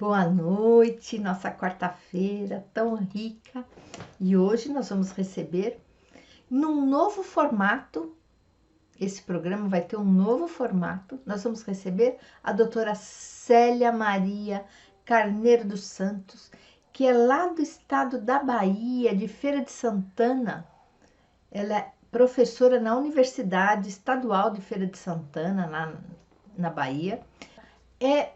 Boa noite, nossa quarta-feira tão rica. E hoje nós vamos receber num novo formato. Esse programa vai ter um novo formato. Nós vamos receber a doutora Célia Maria Carneiro dos Santos, que é lá do estado da Bahia, de Feira de Santana. Ela é professora na Universidade Estadual de Feira de Santana, lá na Bahia. É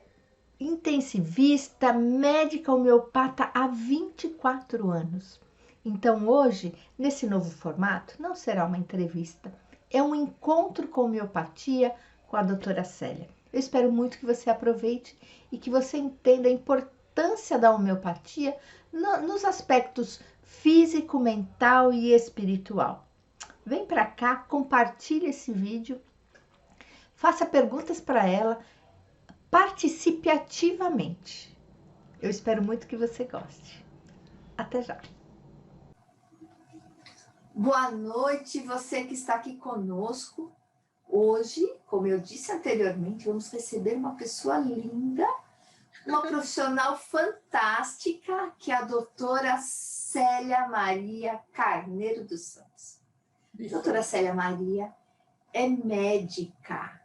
intensivista, médica homeopata há 24 anos. Então, hoje, nesse novo formato, não será uma entrevista, é um encontro com homeopatia com a doutora Célia. Eu espero muito que você aproveite e que você entenda a importância da homeopatia nos aspectos físico, mental e espiritual. Vem para cá, compartilhe esse vídeo, faça perguntas para ela, participe ativamente. Eu espero muito que você goste. Até já. Boa noite, você que está aqui conosco. Hoje, como eu disse anteriormente, vamos receber uma pessoa linda, uma profissional fantástica, que é a doutora Célia Maria Carneiro dos Santos. Doutora Célia Maria é médica,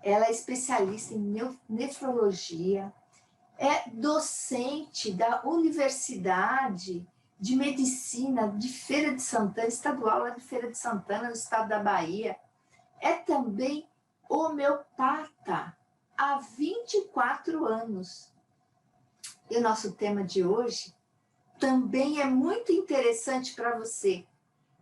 ela é especialista em nefrologia, é docente da Universidade de Medicina de Feira de Santana, estadual lá de Feira de Santana, no estado da Bahia. É também homeopata há 24 anos. E o nosso tema de hoje também é muito interessante para você.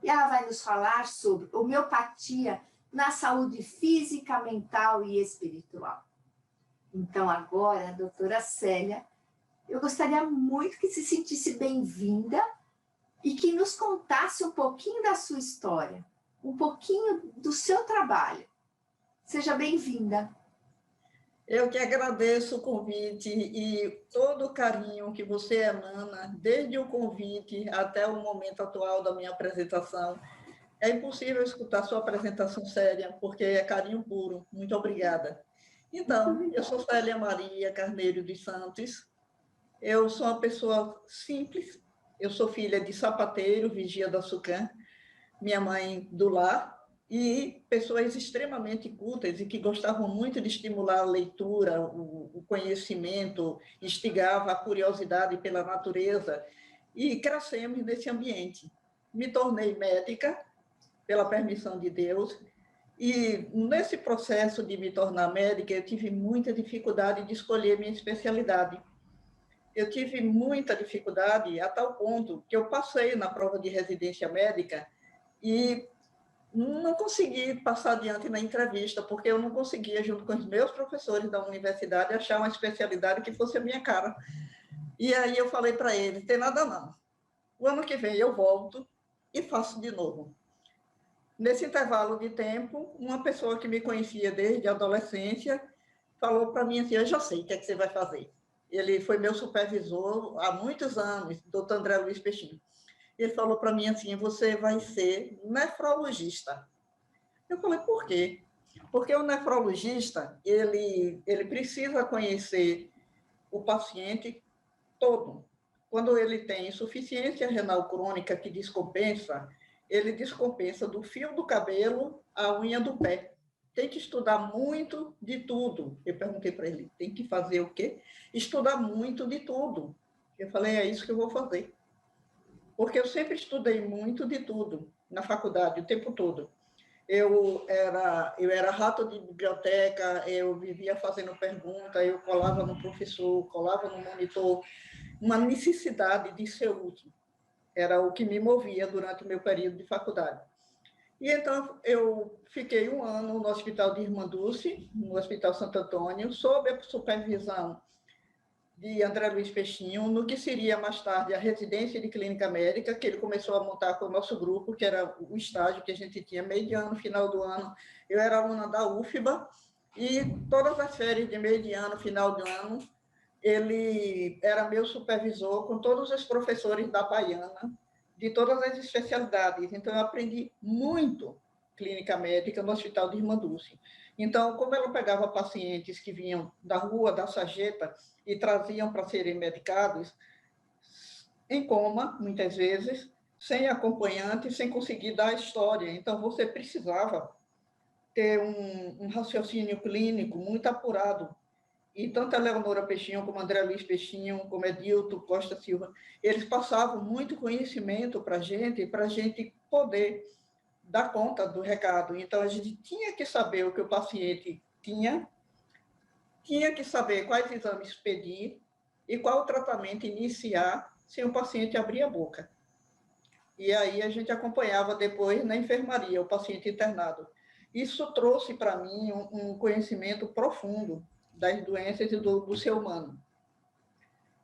E ela vai nos falar sobre homeopatia na saúde física, mental e espiritual. Então, agora, doutora Célia, eu gostaria muito que se sentisse bem-vinda e que nos contasse um pouquinho da sua história, um pouquinho do seu trabalho. Seja bem-vinda. Eu que agradeço o convite e todo o carinho que você emana, desde o convite até o momento atual da minha apresentação. É impossível escutar sua apresentação séria, porque é carinho puro. Muito obrigada. Então, eu sou Célia Maria Carneiro dos Santos. Eu sou uma pessoa simples. Eu sou filha de sapateiro, vigia da Sucam, minha mãe do lar, e pessoas extremamente cultas e que gostavam muito de estimular a leitura, o conhecimento, instigava a curiosidade pela natureza, e crescemos nesse ambiente. Me tornei médica, pela permissão de Deus, e nesse processo de me tornar médica, eu tive muita dificuldade de escolher minha especialidade. Eu tive muita dificuldade a tal ponto que eu passei na prova de residência médica e não consegui passar adiante na entrevista, porque eu não conseguia, junto com os meus professores da universidade, achar uma especialidade que fosse a minha cara. E aí eu falei para eles, tem nada não. O ano que vem eu volto e faço de novo. Nesse intervalo de tempo, uma pessoa que me conhecia desde a adolescência falou para mim assim, eu já sei o que é que você vai fazer. Ele foi meu supervisor há muitos anos, doutor André Luiz Peixinho. Ele falou para mim assim, você vai ser nefrologista. Eu falei, por quê? Porque o nefrologista, ele precisa conhecer o paciente todo. Quando ele tem insuficiência renal crônica que descompensa, ele descompensa do fio do cabelo à unha do pé. Tem que estudar muito de tudo. Eu perguntei para ele, tem que fazer o quê? Estudar muito de tudo. Eu falei, é isso que eu vou fazer. Porque eu sempre estudei muito de tudo na faculdade, o tempo todo. Eu era rato de biblioteca, eu vivia fazendo pergunta, eu colava no professor, colava no monitor, uma necessidade de ser útil. Era o que me movia durante o meu período de faculdade. E então eu fiquei um ano no Hospital de Irmã Dulce, no Hospital Santo Antônio, sob a supervisão de André Luiz Peixinho, no que seria mais tarde a residência de clínica médica, que ele começou a montar com o nosso grupo, que era o estágio que a gente tinha meio de ano, final do ano. Eu era aluna da UFBA, e todas as férias de meio de ano, final do ano, ele era meu supervisor com todos os professores da Baiana, de todas as especialidades. Então, eu aprendi muito clínica médica no Hospital de Irmã Dulce. Então, como ela pegava pacientes que vinham da rua, da sarjeta, e traziam para serem medicados, em coma, muitas vezes, sem acompanhante, sem conseguir dar a história. Então, você precisava ter um raciocínio clínico muito apurado. E tanto a Leonora Peixinho, como a André Luiz Peixinho, como Edilto Costa Silva, eles passavam muito conhecimento para a gente poder dar conta do recado. Então, a gente tinha que saber o que o paciente tinha que saber quais exames pedir e qual o tratamento iniciar se o paciente abrir a boca. E aí a gente acompanhava depois na enfermaria, o paciente internado. Isso trouxe para mim um conhecimento profundo das doenças e do ser humano.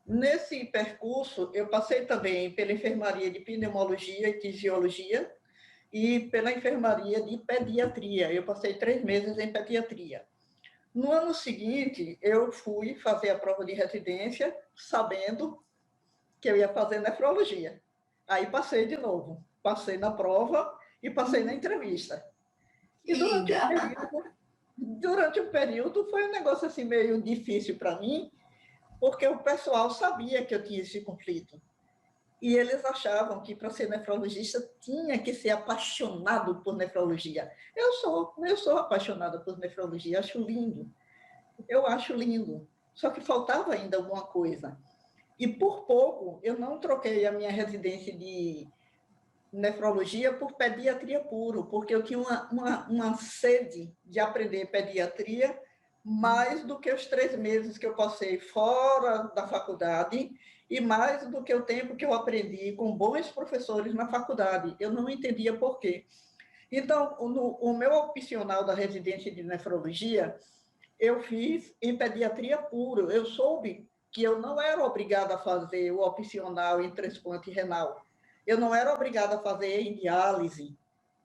Nesse percurso, eu passei também pela enfermaria de pneumologia e fisiologia e pela enfermaria de pediatria. Eu passei 3 meses em pediatria. No ano seguinte, eu fui fazer a prova de residência, sabendo que eu ia fazer nefrologia. Aí passei de novo. Passei na prova e passei na entrevista. Que E linda! durante o período foi um negócio assim meio difícil para mim, porque o pessoal sabia que eu tinha esse conflito. E eles achavam que para ser nefrologista tinha que ser apaixonado por nefrologia. Eu sou apaixonada por nefrologia, acho lindo. Eu acho lindo. Só que faltava ainda alguma coisa. E por pouco eu não troquei a minha residência de nefrologia por pediatria puro, porque eu tinha uma sede de aprender pediatria mais do que os 3 meses que eu passei fora da faculdade e mais do que o tempo que eu aprendi com bons professores na faculdade. Eu não entendia por quê. Então, o meu opcional da residência de nefrologia, eu fiz em pediatria puro. Eu soube que eu não era obrigada a fazer o opcional em transplante renal. Eu não era obrigada a fazer em diálise.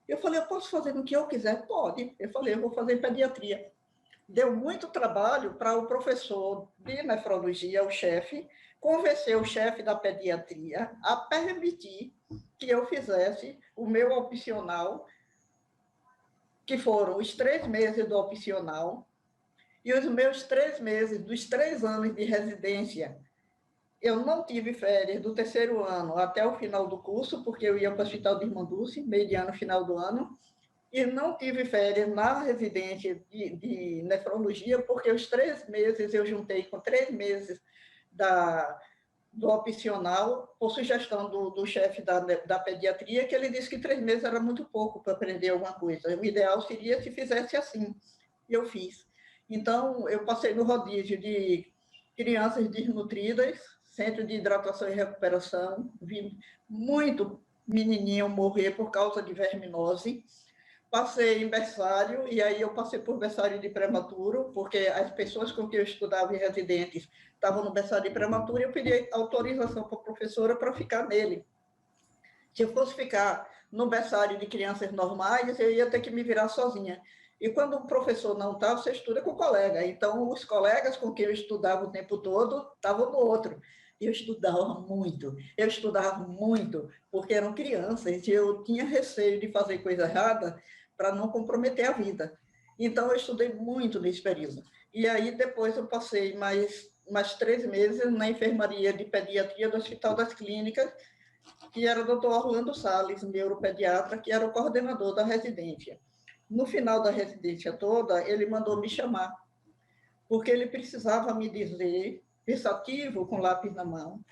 Eu falei, eu posso fazer no que eu quiser? Pode. Eu falei, eu vou fazer em pediatria. Deu muito trabalho para o professor de nefrologia, o chefe, convencer o chefe da pediatria a permitir que eu fizesse o meu opcional, que foram os 3 meses do opcional, e os meus 3 meses dos 3 anos de residência. Eu não tive férias do 3º ano até o final do curso, porque eu ia para o Hospital de Irmã Dulce, meio de ano, final do ano, e não tive férias na residência de nefrologia, porque os 3 meses eu juntei com 3 meses do opcional, por sugestão do chefe da pediatria, que ele disse que 3 meses era muito pouco para aprender alguma coisa. O ideal seria se fizesse assim. E eu fiz. Então, eu passei no rodízio de crianças desnutridas, centro de hidratação e recuperação, vi muito menininho morrer por causa de verminose. Passei em berçário, e aí eu passei por berçário de prematuro, porque as pessoas com quem eu estudava em residentes estavam no berçário de prematuro, e eu pedi autorização para a professora para ficar nele. Se eu fosse ficar no berçário de crianças normais, eu ia ter que me virar sozinha. E quando o professor não está, você estuda com o colega. Então, os colegas com quem eu estudava o tempo todo estavam no outro. E eu estudava muito, porque eram crianças e eu tinha receio de fazer coisa errada para não comprometer a vida. Então, eu estudei muito nesse período. E aí, depois, eu passei mais 3 meses na enfermaria de pediatria do Hospital das Clínicas, que era o doutor Orlando Salles, neuropediatra, que era o coordenador da residência. No final da residência toda, ele mandou me chamar, porque ele precisava me dizer, pensativo, com lápis na mão,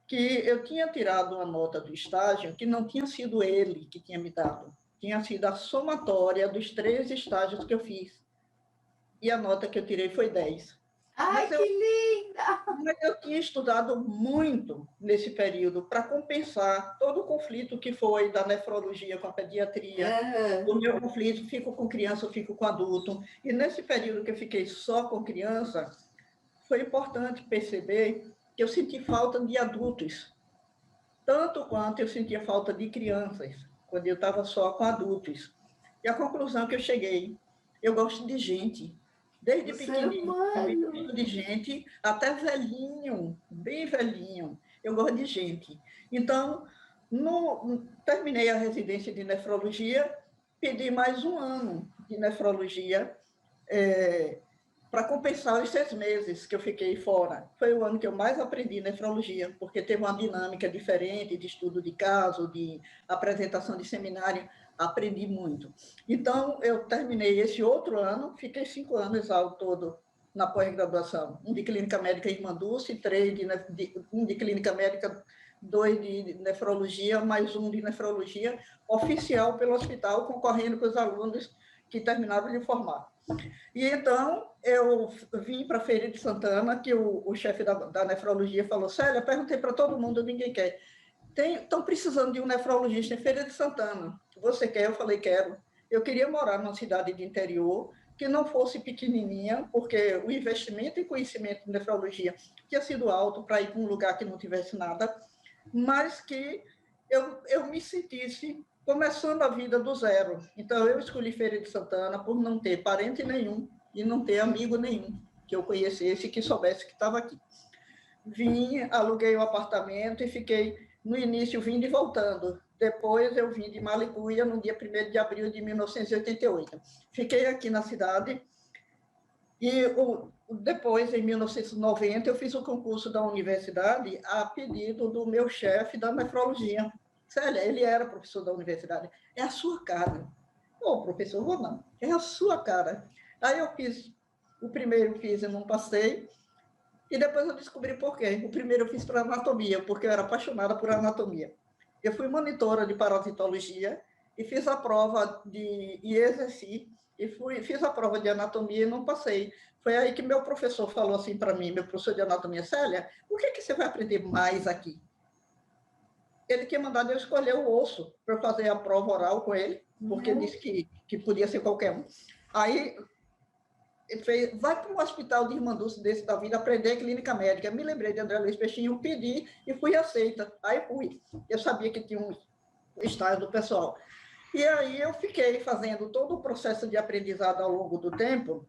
que eu tinha tirado uma nota do estágio que não tinha sido ele que tinha me dado, tinha sido a somatória dos 3 estágios que eu fiz. E a nota que eu tirei foi 10. Ai, que linda! Mas eu tinha estudado muito nesse período para compensar todo o conflito que foi da nefrologia com a pediatria. O meu conflito, fico com criança, eu fico com adulto. E nesse período que eu fiquei só com criança, foi importante perceber que eu senti falta de adultos, tanto quanto eu sentia falta de crianças, quando eu estava só com adultos. E a conclusão que eu cheguei, eu gosto de gente, desde O ser pequenininho, humano. gosto de gente, até velhinho, bem velhinho, eu gosto de gente. Então, terminei a residência de nefrologia, pedi mais um ano de nefrologia, para compensar os 6 meses que eu fiquei fora. Foi o ano que eu mais aprendi nefrologia, porque teve uma dinâmica diferente de estudo de caso, de apresentação de seminário, aprendi muito. Então, eu terminei esse outro ano, fiquei 5 anos ao todo na pós-graduação, um de clínica médica em Dulce, 3 um de clínica médica, 2 de nefrologia, mais um de nefrologia, oficial pelo hospital, concorrendo com os alunos que terminaram de formar. E então eu vim para a Feira de Santana, que o chefe da nefrologia falou: Célia, perguntei para todo mundo, ninguém quer. Estão precisando de um nefrologista em Feira de Santana. Você quer? Eu falei: quero. Eu queria morar numa cidade de interior, que não fosse pequenininha, porque o investimento em conhecimento de nefrologia tinha sido alto para ir para um lugar que não tivesse nada, mas que eu me sentisse começando a vida do zero. Então, eu escolhi Feira de Santana por não ter parente nenhum e não ter amigo nenhum que eu conhecesse e que soubesse que estava aqui. Vim, aluguei o apartamento e fiquei, no início, vindo e voltando. Depois, eu vim de Malicuia no dia 1º de abril de 1988. Fiquei aqui na cidade e depois, em 1990, eu fiz o concurso da universidade a pedido do meu chefe da nefrologia. Célia, ele era professor da universidade. É a sua cara. Ô, professor, vou não. É a sua cara. Aí eu fiz, o primeiro fiz e não passei, e depois eu descobri por quê. O primeiro eu fiz para anatomia, porque eu era apaixonada por anatomia. Eu fui monitora de parasitologia e fiz a prova e exerci, e fiz a prova de anatomia e não passei. Foi aí que meu professor falou assim para mim, meu professor de anatomia: Célia, o que você vai aprender mais aqui? Ele tinha mandado eu escolher o osso para fazer a prova oral com ele, porque disse que podia ser qualquer um. Aí ele fez: vai para um hospital de Irmandulce desse da vida aprender clínica médica. Eu me lembrei de André Luiz Peixinho, pedi e fui aceita. Aí fui. Eu sabia que tinha um estágio do pessoal. E aí eu fiquei fazendo todo o processo de aprendizado ao longo do tempo.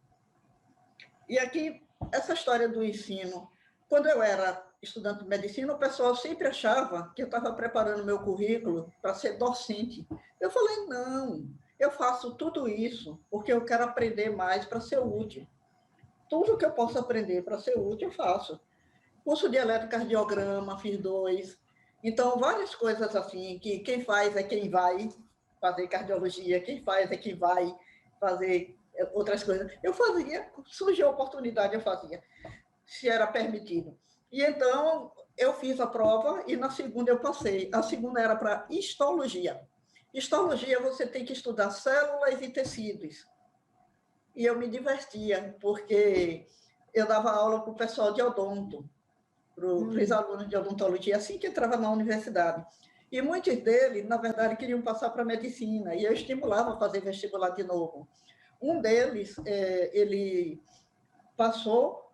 E aqui, essa história do ensino, quando eu era estudante de medicina, o pessoal sempre achava que eu estava preparando meu currículo para ser docente. Eu falei: não, eu faço tudo isso porque eu quero aprender mais para ser útil. Tudo que eu posso aprender para ser útil, eu faço. Curso de eletrocardiograma, fiz 2. Então, várias coisas assim, que quem faz é quem vai fazer cardiologia, quem faz é quem vai fazer outras coisas. Eu fazia, surgiu a oportunidade, eu fazia, se era permitido. E então, eu fiz a prova e na segunda eu passei. A segunda era para histologia. Histologia, você tem que estudar células e tecidos. E eu me divertia, porque eu dava aula para o pessoal de odonto, para os alunos de odontologia, assim que entrava na universidade. E muitos deles, na verdade, queriam passar para medicina, e eu estimulava a fazer vestibular de novo. Um deles, ele passou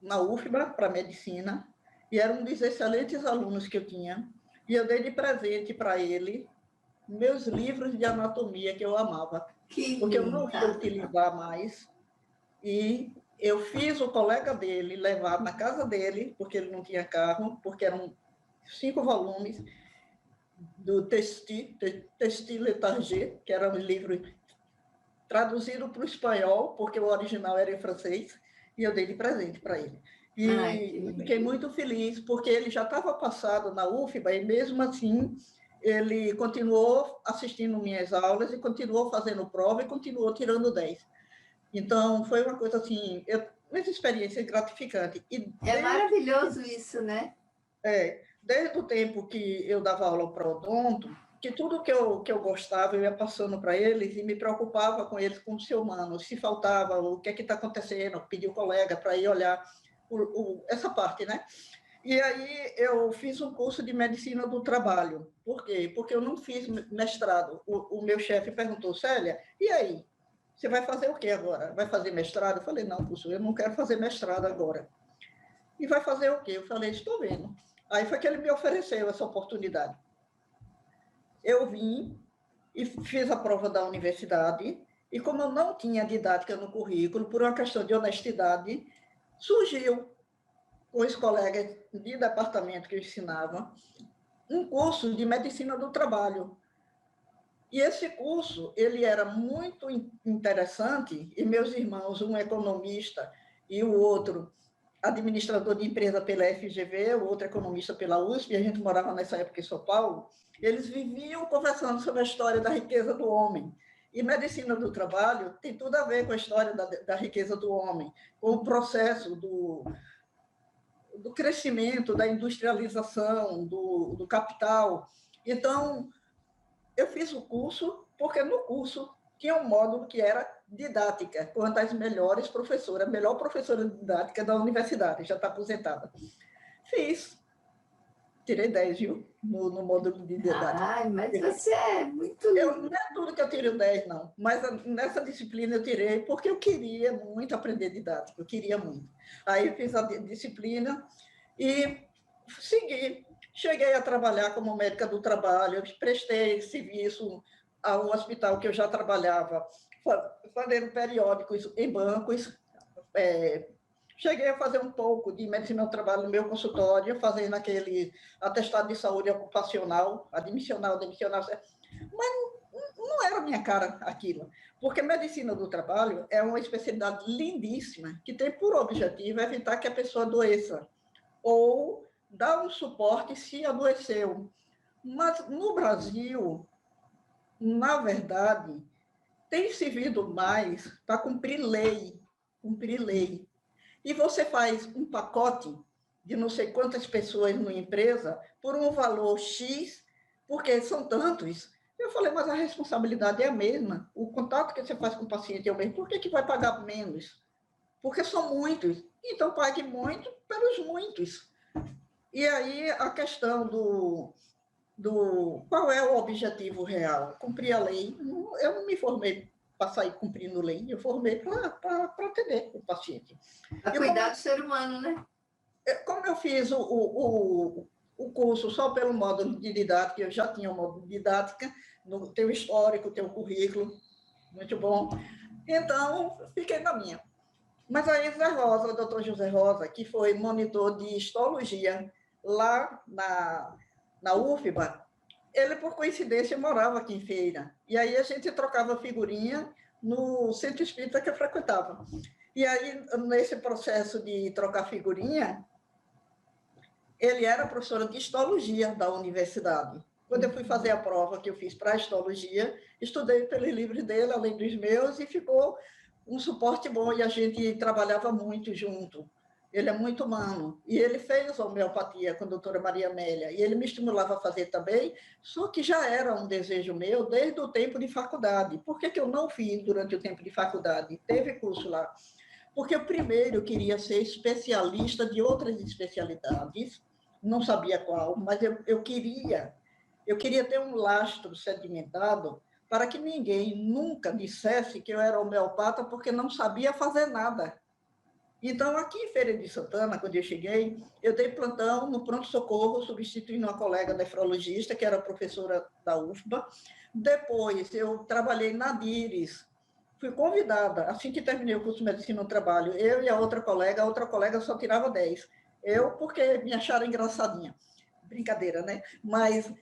na UFBA para medicina, e era um dos excelentes alunos que eu tinha, e eu dei de presente para ele meus livros de anatomia que eu amava, porque eu não ia utilizar mais, e eu fiz o colega dele levar na casa dele, porque ele não tinha carro, porque eram 5 volumes do Textile Letargé, que era um livro traduzido para o espanhol, porque o original era em francês, e eu dei de presente para ele. E fiquei muito feliz, porque ele já estava passado na UFBA, e mesmo assim ele continuou assistindo minhas aulas, e continuou fazendo prova, e continuou tirando 10. Então, foi uma coisa assim, uma experiência gratificante. É maravilhoso isso, né? Desde o tempo que eu dava aula para odonto, que tudo que eu gostava, eu ia passando para eles e me preocupava com eles como ser humano. Se faltava, o que é que está acontecendo, pedi o colega para ir olhar essa parte, né? E aí eu fiz um curso de medicina do trabalho. Por quê? Porque eu não fiz mestrado. O meu chefe perguntou: Célia, e aí? Você vai fazer o quê agora? Vai fazer mestrado? Eu falei: não, professor, eu não quero fazer mestrado agora. E vai fazer o quê? Eu falei: estou vendo. Aí foi que ele me ofereceu essa oportunidade. Eu vim e fiz a prova da universidade, e como eu não tinha didática no currículo, por uma questão de honestidade, surgiu com os colegas de departamento que eu ensinava um curso de medicina do trabalho. E esse curso, ele era muito interessante, e meus irmãos, um economista e o outro administrador de empresa pela FGV, o outro economista pela USP, e a gente morava nessa época em São Paulo, eles viviam conversando sobre a história da riqueza do homem. E medicina do trabalho tem tudo a ver com a história da riqueza do homem, com o processo do crescimento, da industrialização, do capital. Então, eu fiz o curso porque no curso tinha um módulo que era didática, com uma das melhores professoras, a melhor professora de didática da universidade, já está aposentada. Fiz. Tirei 10, viu? No módulo de didática. Ai, mas você é muito... Não é tudo que eu tiro 10, não. Mas nessa disciplina eu tirei porque eu queria muito aprender didática, eu queria muito. Aí eu fiz a disciplina e segui. Cheguei a trabalhar como médica do trabalho, prestei serviço ao hospital que eu já trabalhava, fazendo periódicos em bancos. Cheguei a fazer um pouco de medicina do trabalho no meu consultório, fazendo aquele atestado de saúde ocupacional, admissional, demissional, mas não era a minha cara aquilo, porque medicina do trabalho é uma especialidade lindíssima, que tem por objetivo evitar que a pessoa adoeça, ou dar um suporte se adoeceu. Mas no Brasil, na verdade, tem servido mais para cumprir lei, cumprir lei. E você faz um pacote de não sei quantas pessoas numa empresa por um valor X, porque são tantos. Eu falei, mas a responsabilidade é a mesma. O contato que você faz com o paciente é o mesmo. Por que vai pagar menos? Porque são muitos. Então, pague muito pelos muitos. E aí, a questão do qual é o objetivo real? Cumprir a lei. Eu não me formei para sair cumprindo lei, eu formei para atender o paciente. Para cuidar do ser humano, né? Como eu fiz o curso só pelo módulo de didática, eu já tinha o módulo de didática, tem o histórico, tem o currículo, muito bom. Então, fiquei na minha. Mas aí Zé Rosa, o doutor José Rosa, que foi monitor de histologia lá na UFBA, ele, por coincidência, morava aqui em Feira. E aí a gente trocava figurinha no centro espírita que eu frequentava. E aí, nesse processo de trocar figurinha, ele era professor de histologia da universidade. Quando eu fui fazer a prova que eu fiz para histologia, estudei pelos livros dele, além dos meus, e ficou um suporte bom, e a gente trabalhava muito junto. Ele é muito humano. E ele fez homeopatia com a doutora Maria Amélia, e ele me estimulava a fazer também, só que já era um desejo meu desde o tempo de faculdade. Por que eu não fiz durante o tempo de faculdade? Teve curso lá. Porque eu primeiro queria ser especialista de outras especialidades, não sabia qual, mas eu queria ter um lastro sedimentado para que ninguém nunca dissesse que eu era homeopata porque não sabia fazer nada. Então, aqui em Feira de Santana, quando eu cheguei, eu dei plantão no pronto-socorro, substituindo uma colega nefrologista, que era professora da UFBA. Depois, eu trabalhei na DIRES, fui convidada, assim que terminei o curso de medicina no trabalho, eu e a outra colega só tirava 10. Eu, porque me acharam engraçadinha. Brincadeira, né? Mas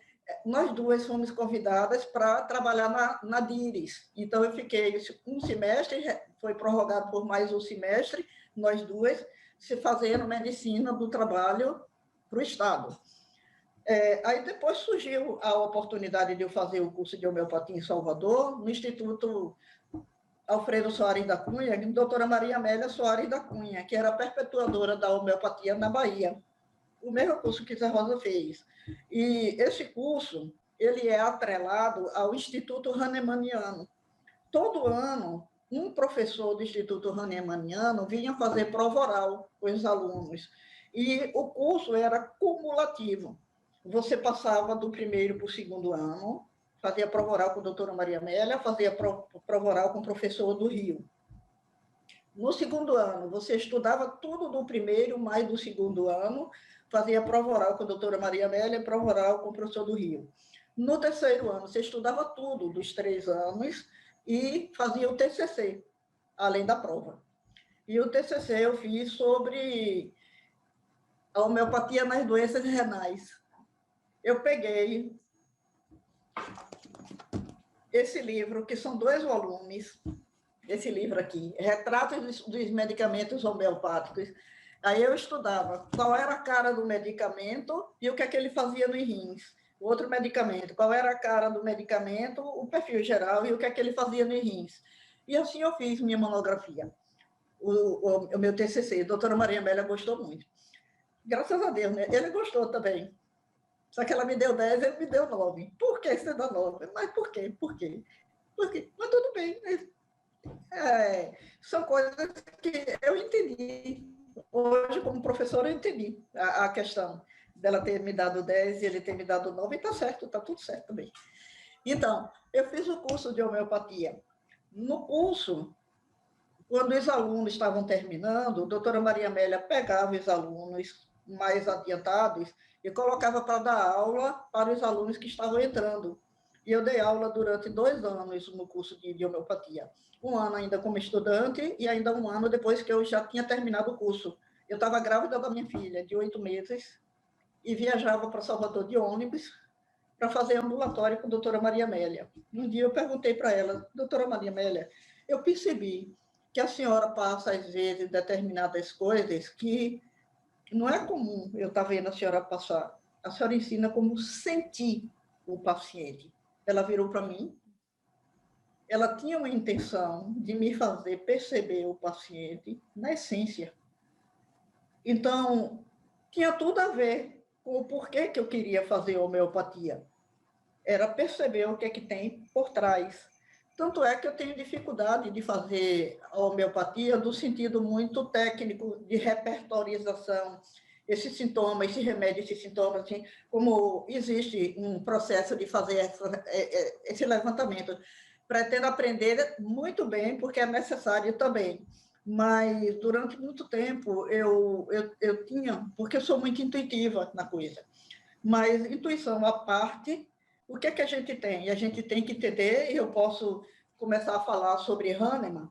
nós duas fomos convidadas para trabalhar na DIRES. Então, eu fiquei um semestre, foi prorrogado por mais um semestre, nós duas, se fazendo medicina do trabalho para o Estado. Aí depois surgiu a oportunidade de eu fazer o curso de homeopatia em Salvador, no Instituto Alfredo Soares da Cunha, doutora Maria Amélia Soares da Cunha, que era a perpetuadora da homeopatia na Bahia. O mesmo curso que Zé Rosa fez. E esse curso, ele é atrelado ao Instituto Hahnemanniano. Todo ano, um professor do Instituto Hahnemanniano vinha fazer prova oral com os alunos. E o curso era cumulativo. Você passava do primeiro para o segundo ano, fazia prova oral com a doutora Maria Amélia, fazia prova oral com o professor do Rio. No segundo ano, você estudava tudo do primeiro, mais do segundo ano, fazia prova oral com a doutora Maria Amélia e prova oral com o professor do Rio. No terceiro ano, você estudava tudo dos 3 anos e fazia o TCC, além da prova. E o TCC eu fiz sobre a homeopatia nas doenças renais. Eu peguei esse livro, que são 2 volumes, esse livro aqui, Retratos dos Medicamentos Homeopáticos. Aí eu estudava qual era a cara do medicamento e o que é que ele fazia nos rins. O outro medicamento, qual era a cara do medicamento, o perfil geral e o que é que ele fazia nos rins. E assim eu fiz minha monografia, o meu TCC. A doutora Maria Amélia gostou muito. Graças a Deus, né? Ele gostou também. Só que ela me deu 10, ele me deu 9. Por que você dá 9? Mas por quê? Por quê? Por quê? Mas tudo bem. São coisas que eu entendi. Hoje, como professora, eu entendi a questão dela ter me dado 10 e ele ter me dado 9, e está certo, está tudo certo também. Então, eu fiz o curso de homeopatia. No curso, quando os alunos estavam terminando, a doutora Maria Amélia pegava os alunos mais adiantados e colocava para dar aula para os alunos que estavam entrando. E eu dei aula durante 2 anos no curso de homeopatia. 1 ano ainda como estudante e ainda 1 ano depois que eu já tinha terminado o curso. Eu estava grávida da minha filha, de 8 meses, e viajava para Salvador de ônibus para fazer ambulatório com a doutora Maria Amélia. Um dia eu perguntei para ela, doutora Maria Amélia, eu percebi que a senhora passa, às vezes, determinadas coisas que não é comum eu estar vendo a senhora passar. A senhora ensina como sentir o paciente. Ela virou para mim, ela tinha uma intenção de me fazer perceber o paciente na essência. Então, tinha tudo a ver com o porquê que eu queria fazer homeopatia. Era perceber o que é que tem por trás. Tanto é que eu tenho dificuldade de fazer a homeopatia no sentido muito técnico de repertorização, esses sintomas, esse remédio, esses sintomas, assim, como existe um processo de fazer esse levantamento. Pretendo aprender muito bem, porque é necessário também. Mas, durante muito tempo, eu tinha, porque eu sou muito intuitiva na coisa, mas intuição à parte, o que é que a gente tem? A gente tem que entender, e eu posso começar a falar sobre Hahnemann,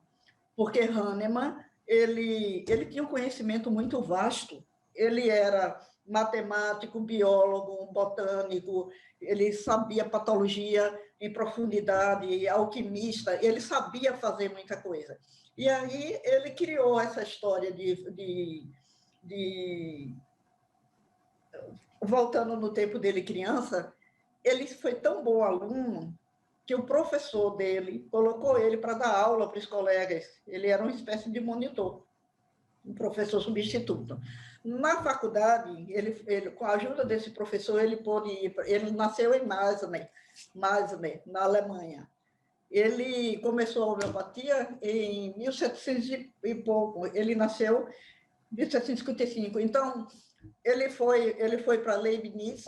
porque Hahnemann, ele tinha um conhecimento muito vasto. Ele era matemático, biólogo, botânico, ele sabia patologia em profundidade, alquimista, ele sabia fazer muita coisa. E aí ele criou essa história de voltando no tempo dele criança, ele foi tão bom aluno que o professor dele colocou ele para dar aula para os colegas. Ele era uma espécie de monitor, um professor substituto. Na faculdade, com a ajuda desse professor, ele pôde ir. Ele nasceu em Masne, na Alemanha. Ele começou a homeopatia em 1700 e pouco. Ele nasceu em 1755. Então, ele foi para Leibniz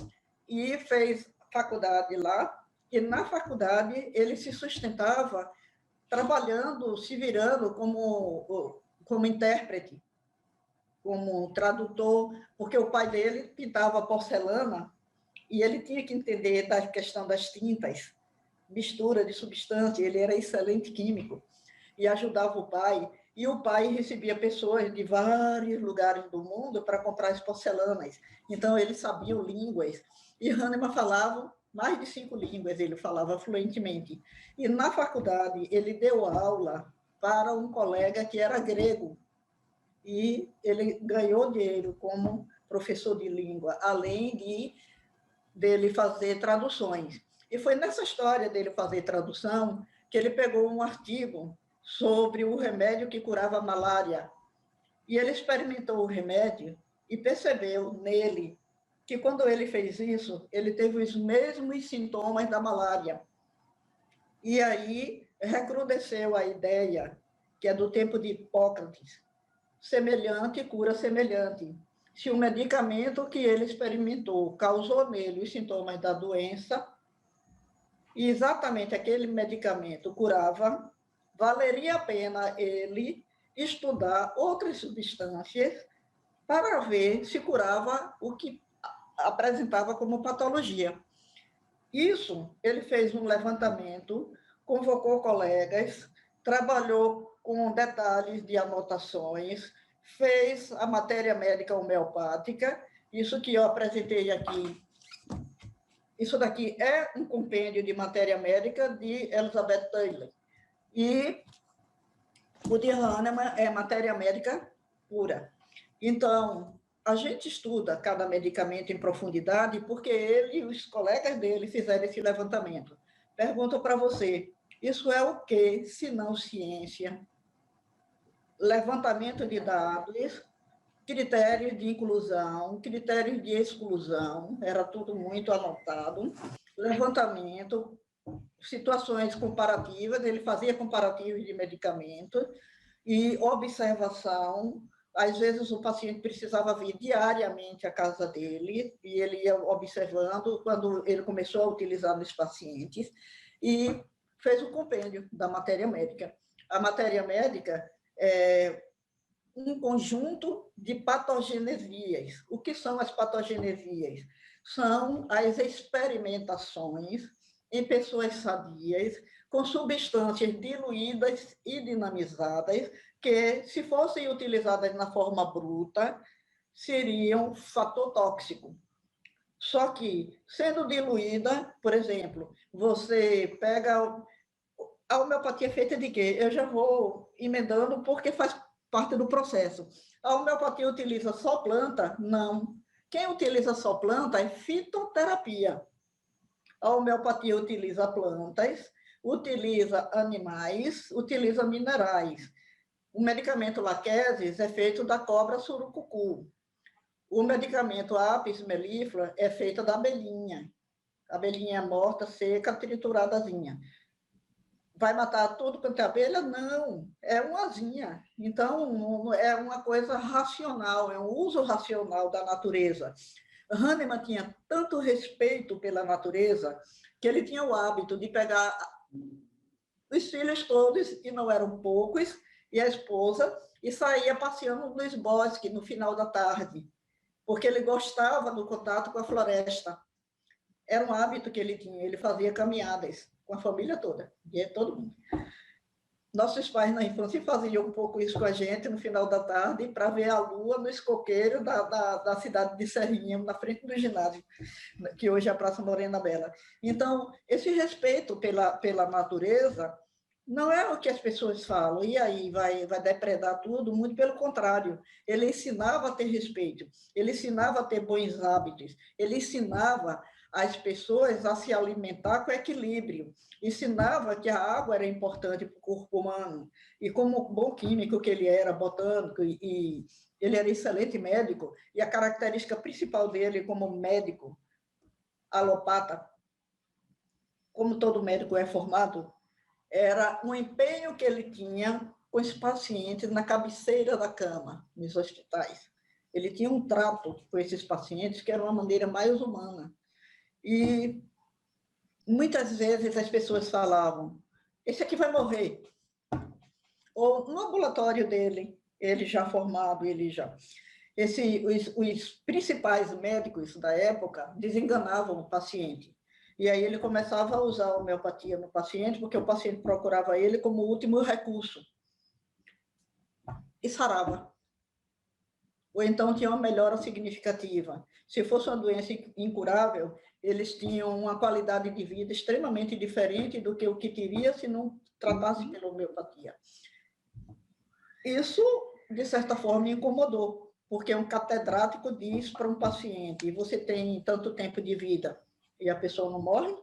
e fez faculdade lá, e na faculdade ele se sustentava trabalhando, se virando como intérprete, como tradutor, porque o pai dele pintava porcelana e ele tinha que entender da questão das tintas, mistura de substância, ele era excelente químico e ajudava o pai. E o pai recebia pessoas de vários lugares do mundo para comprar as porcelanas. Então, eles sabiam línguas. E Hahnemann falava mais de 5 línguas, ele falava fluentemente. E na faculdade, ele deu aula para um colega que era grego. E ele ganhou dinheiro como professor de língua, além dele fazer traduções. E foi nessa história dele fazer tradução que ele pegou um artigo sobre o remédio que curava a malária. E ele experimentou o remédio e percebeu nele que, quando ele fez isso, ele teve os mesmos sintomas da malária. E aí recrudesceu a ideia, que é do tempo de Hipócrates, semelhante cura semelhante. Se o medicamento que ele experimentou causou nele os sintomas da doença, e exatamente aquele medicamento curava, valeria a pena ele estudar outras substâncias para ver se curava o que apresentava como patologia. Isso, ele fez um levantamento, convocou colegas, trabalhou com detalhes de anotações, fez a matéria médica homeopática, isso que eu apresentei aqui Isso daqui é um compêndio de matéria médica de Elizabeth Taylor. E o de Hahnemann é matéria médica pura. Então, a gente estuda cada medicamento em profundidade porque ele e os colegas dele fizeram esse levantamento. Pergunto para você, isso é o que, se não ciência? Levantamento de dados, critérios de inclusão, critérios de exclusão, era tudo muito anotado, levantamento, situações comparativas, ele fazia comparativos de medicamentos e observação. Às vezes o paciente precisava vir diariamente à casa dele e ele ia observando quando ele começou a utilizar nos pacientes e fez o compêndio da matéria médica. A matéria médica é um conjunto de patogenesias. O que são as patogenesias? São as experimentações em pessoas sadias com substâncias diluídas e dinamizadas que, se fossem utilizadas na forma bruta, seriam fator tóxico. Só que, sendo diluída, por exemplo, você pega... A homeopatia é feita de quê? Eu já vou emendando porque faz parte do processo. A homeopatia utiliza só planta? Não. Quem utiliza só planta é fitoterapia. A homeopatia utiliza plantas, utiliza animais, utiliza minerais. O medicamento Laquesis é feito da cobra surucucu. O medicamento Apis mellifera é feito da abelhinha. Abelhinha morta, seca, trituradazinha. Vai matar tudo quanto é abelha? Não, é uma asinha. Então, é uma coisa racional, é um uso racional da natureza. Hahnemann tinha tanto respeito pela natureza que ele tinha o hábito de pegar os filhos todos, e não eram poucos, e a esposa, e saía passeando nos bosques no final da tarde, porque ele gostava do contato com a floresta. Era um hábito que ele tinha, ele fazia caminhadas com a família toda, e todo mundo. Nossos pais na infância faziam um pouco isso com a gente no final da tarde para ver a lua no escoqueiro da cidade de Serrinha, na frente do ginásio, que hoje é a Praça Morena Bela. Então, esse respeito pela natureza não é o que as pessoas falam, e aí vai depredar tudo, muito pelo contrário. Ele ensinava a ter respeito, ele ensinava a ter bons hábitos, ele ensinava as pessoas a se alimentar com equilíbrio, ensinava que a água era importante para o corpo humano, e como bom químico que ele era, botânico, e ele era excelente médico, e a característica principal dele como médico, alopata, como todo médico é formado, era um empenho que ele tinha com os pacientes na cabeceira da cama, nos hospitais. Ele tinha um trato com esses pacientes que era uma maneira mais humana. E muitas vezes as pessoas falavam, esse aqui vai morrer. Ou no ambulatório dele, ele já formado, os principais médicos da época desenganavam o paciente. E aí ele começava a usar a homeopatia no paciente, porque o paciente procurava ele como último recurso. E sarava. Ou então tinha uma melhora significativa. Se fosse uma doença incurável, eles tinham uma qualidade de vida extremamente diferente do que o que teria se não tratasse pela homeopatia. Isso, de certa forma, me incomodou, porque um catedrático diz para um paciente, você tem tanto tempo de vida e a pessoa não morre,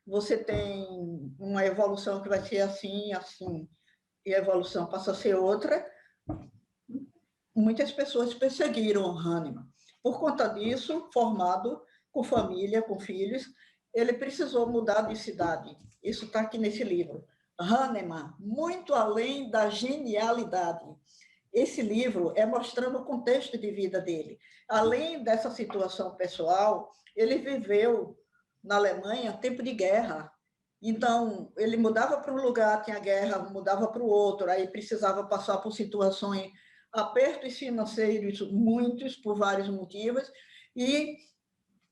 você tem uma evolução que vai ser assim, assim, e a evolução passa a ser outra. Muitas pessoas perseguiram Hahnemann. Por conta disso, formado, com família, com filhos, ele precisou mudar de cidade. Isso está aqui nesse livro. Hahnemann, muito além da genialidade. Esse livro é mostrando o contexto de vida dele. Além dessa situação pessoal, ele viveu na Alemanha tempo de guerra. Então, ele mudava para um lugar, tinha guerra, mudava para o outro, aí precisava passar por situações, apertos financeiros, muitos, por vários motivos, e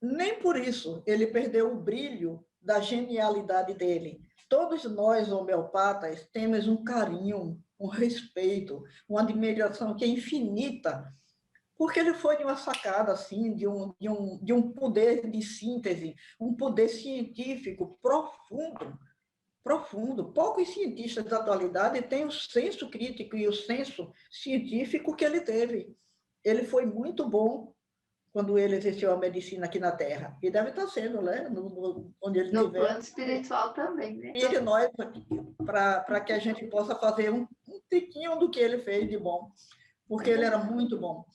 nem por isso ele perdeu o brilho da genialidade dele. Todos nós, homeopatas, temos um carinho, um respeito, uma admiração que é infinita porque ele foi de uma sacada assim, de um poder de síntese, um poder científico profundo, profundo. Poucos cientistas da atualidade têm o senso crítico e o senso científico que ele teve. Ele foi muito bom quando ele exerceu a medicina aqui na Terra. E deve estar sendo, né? Onde ele No estiver. plano espiritual também, né? E nós aqui, para que a gente possa fazer um tiquinho do que ele fez de bom, porque ele era muito bom.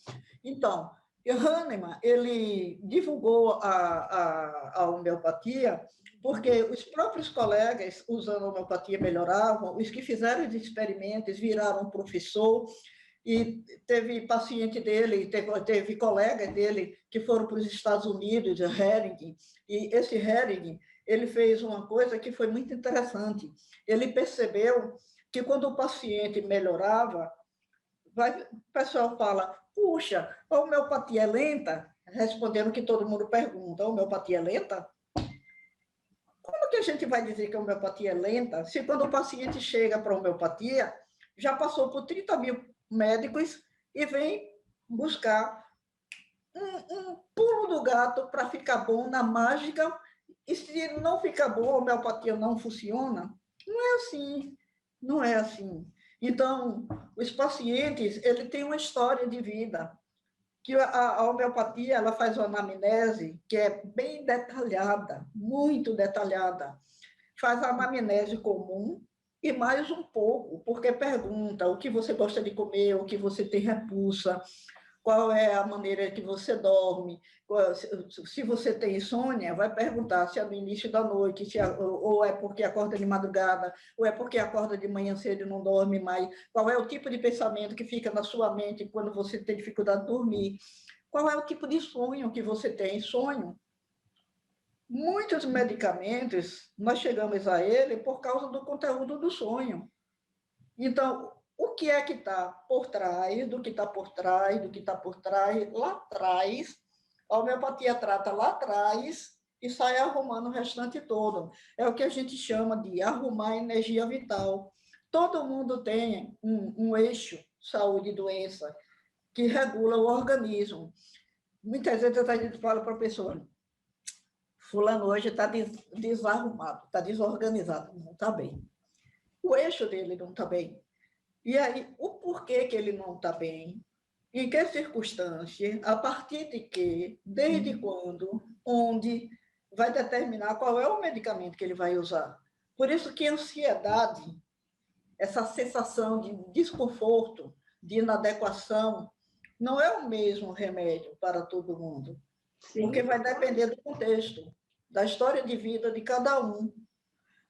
Então, Hahnemann, ele divulgou a homeopatia porque os próprios colegas, usando a homeopatia, melhoravam, os que fizeram os experimentos viraram professor, e teve paciente dele, teve colegas dele que foram para os Estados Unidos, Hering, e esse Hering, ele fez uma coisa que foi muito interessante. Ele percebeu que quando o paciente melhorava, o pessoal fala, puxa, a homeopatia é lenta? Respondendo que todo mundo pergunta, a homeopatia é lenta? Como que a gente vai dizer que a homeopatia é lenta se quando o paciente chega para a homeopatia, já passou por 30 mil médicos e vem buscar um pulo do gato para ficar bom na mágica, e se não ficar bom, a homeopatia não funciona? Não é assim, não é assim. Então, os pacientes, ele tem uma história de vida, que a homeopatia, ela faz uma anamnese que é bem detalhada, muito detalhada. Faz a anamnese comum e mais um pouco, porque pergunta o que você gosta de comer, o que você tem repulsa, qual é a maneira que você dorme, se você tem insônia, vai perguntar se é no início da noite, ou é porque acorda de madrugada, ou é porque acorda de manhã cedo e não dorme mais, qual é o tipo de pensamento que fica na sua mente quando você tem dificuldade de dormir, qual é o tipo de sonho que você tem, sonho. Muitos medicamentos, nós chegamos a ele por causa do conteúdo do sonho. Então, o que é que está por trás, do que está por trás, do que está por trás, lá atrás, a homeopatia trata lá atrás e sai arrumando o restante todo. É o que a gente chama de arrumar a energia vital. Todo mundo tem um eixo, saúde e doença, que regula o organismo. Muitas vezes a gente fala para a pessoa, fulano hoje está desarrumado, está desorganizado, não está bem. O eixo dele não está bem. E aí, o porquê que ele não está bem, em que circunstância, a partir de quê, desde quando, onde, vai determinar qual é o medicamento que ele vai usar. Por isso que a ansiedade, essa sensação de desconforto, de inadequação, não é o mesmo remédio para todo mundo. Sim. Porque vai depender do contexto, da história de vida de cada um.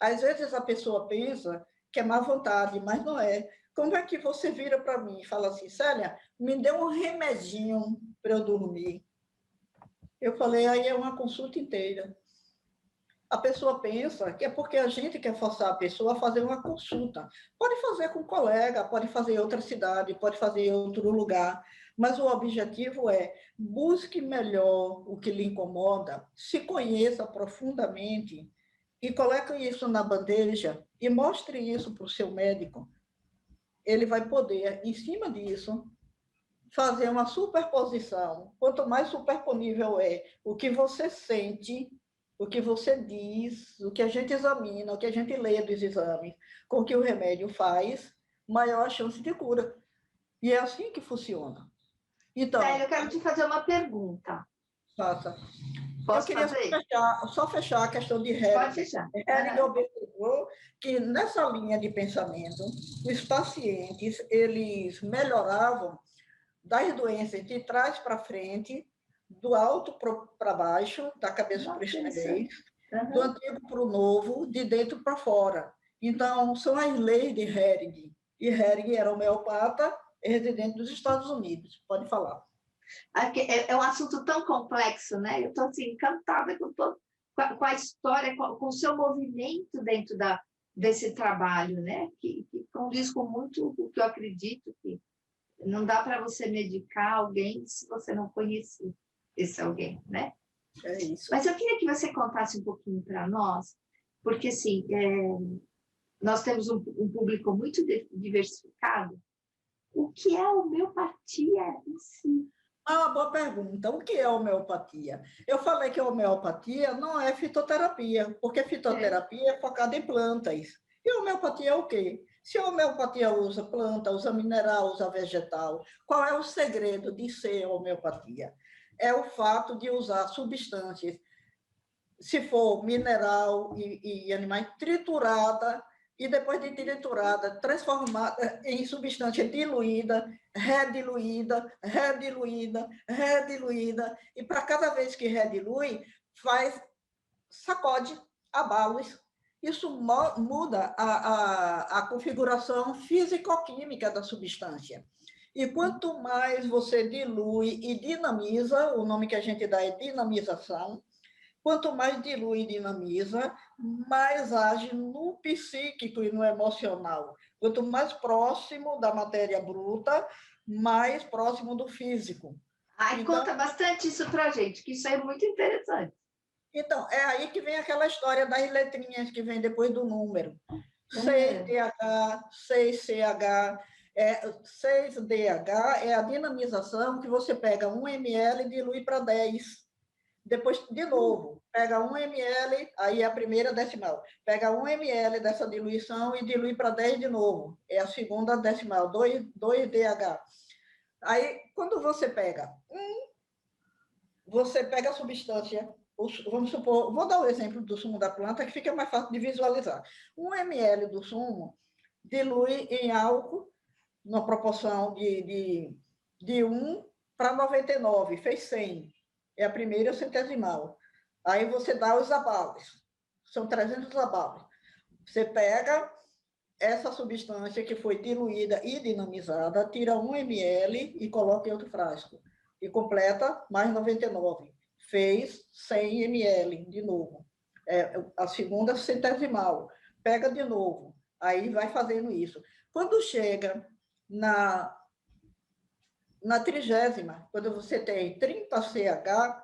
Às vezes a pessoa pensa que é má vontade, mas não é. Como é que você vira para mim e fala assim, Célia, me dê um remedinho para eu dormir? Eu falei, aí é uma consulta inteira. A pessoa pensa que é porque a gente quer forçar a pessoa a fazer uma consulta. Pode fazer com um colega, pode fazer em outra cidade, pode fazer em outro lugar, mas o objetivo é busque melhor o que lhe incomoda, se conheça profundamente e coloque isso na bandeja e mostre isso para o seu médico. Ele vai poder, em cima disso, fazer uma superposição. Quanto mais superponível é o que você sente, o que você diz, o que a gente examina, o que a gente lê dos exames, com o que o remédio faz, maior a chance de cura. E é assim que funciona. Então, Célia, eu quero te fazer uma pergunta. Faça. Posso eu queria fazer? só fechar a questão de Hering. Pode fechar. Hering observou que nessa linha de pensamento, os pacientes eles melhoravam das doenças de trás para frente, do alto para baixo, da cabeça para o estreito, do antigo para o novo, de dentro para fora. Então, são as leis de Hering. E Hering era homeopata residente dos Estados Unidos. Pode falar. É um assunto tão complexo, né? Eu estou assim, encantada com a história, com o seu movimento dentro desse trabalho, né? Que condiz com muito o que eu acredito, que não dá para você medicar alguém se você não conhecer esse alguém, né? É isso. Mas eu queria que você contasse um pouquinho para nós, porque assim, nós temos um público muito diversificado. O que é a homeopatia em si? Uma boa pergunta. O que é homeopatia? Eu falei que a homeopatia não é fitoterapia, porque É. fitoterapia é focada em plantas. E homeopatia é o quê? Se a homeopatia usa planta, usa mineral, usa vegetal, qual é o segredo de ser homeopatia? É o fato de usar substâncias, se for mineral e animais, triturada, e depois de triturada, transformada em substância diluída, rediluída, rediluída, rediluída, e para cada vez que redilui, faz, sacode, abala-os. Isso muda a configuração físico-química da substância. E quanto mais você dilui e dinamiza, o nome que a gente dá é dinamização, quanto mais dilui e dinamiza, mais age no psíquico e no emocional. Quanto mais próximo da matéria bruta, mais próximo do físico. Ai, Então, conta bastante isso pra gente, que isso é muito interessante. então, é aí que vem aquela história das letrinhas que vem depois do número. É. 6TH, 6CH, 6DH é a dinamização que você pega 1 ml e dilui para 10. Depois, de novo, pega 1 ml, aí é a primeira decimal. Pega 1 ml dessa diluição e dilui para 10 de novo. É a segunda decimal, 2DH. Aí, quando você pega a substância, vamos supor, vou dar o exemplo do sumo da planta, que fica mais fácil de visualizar. 1 ml do sumo dilui em álcool, na proporção de 1 para 99, fez 100. É a primeira centesimal. Aí você dá os abalos, são 300 abalos. Você pega essa substância que foi diluída e dinamizada, tira 1 ml e coloca em outro frasco. E completa mais 99. Fez 100 ml de novo. É a segunda centesimal. Pega de novo. Aí vai fazendo isso. Quando chega na 30ª, quando você tem 30 CH,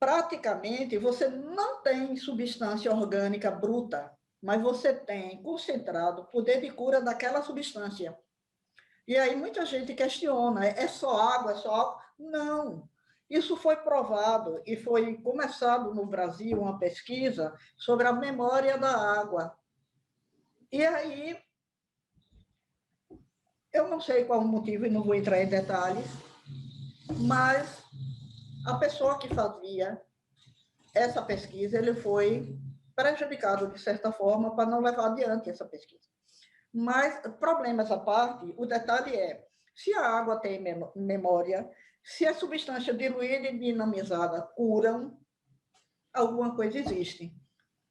praticamente você não tem substância orgânica bruta, mas você tem concentrado poder de cura daquela substância. E aí muita gente questiona, é só água, é só água? Não. Isso foi provado e foi começado no Brasil uma pesquisa sobre a memória da água. E aí, eu não sei qual o motivo e não vou entrar em detalhes, mas a pessoa que fazia essa pesquisa, ele foi prejudicado, de certa forma, para não levar adiante essa pesquisa. Mas, problemas à parte, o detalhe é, se a água tem memória, se a substância diluída e dinamizada curam, alguma coisa existe.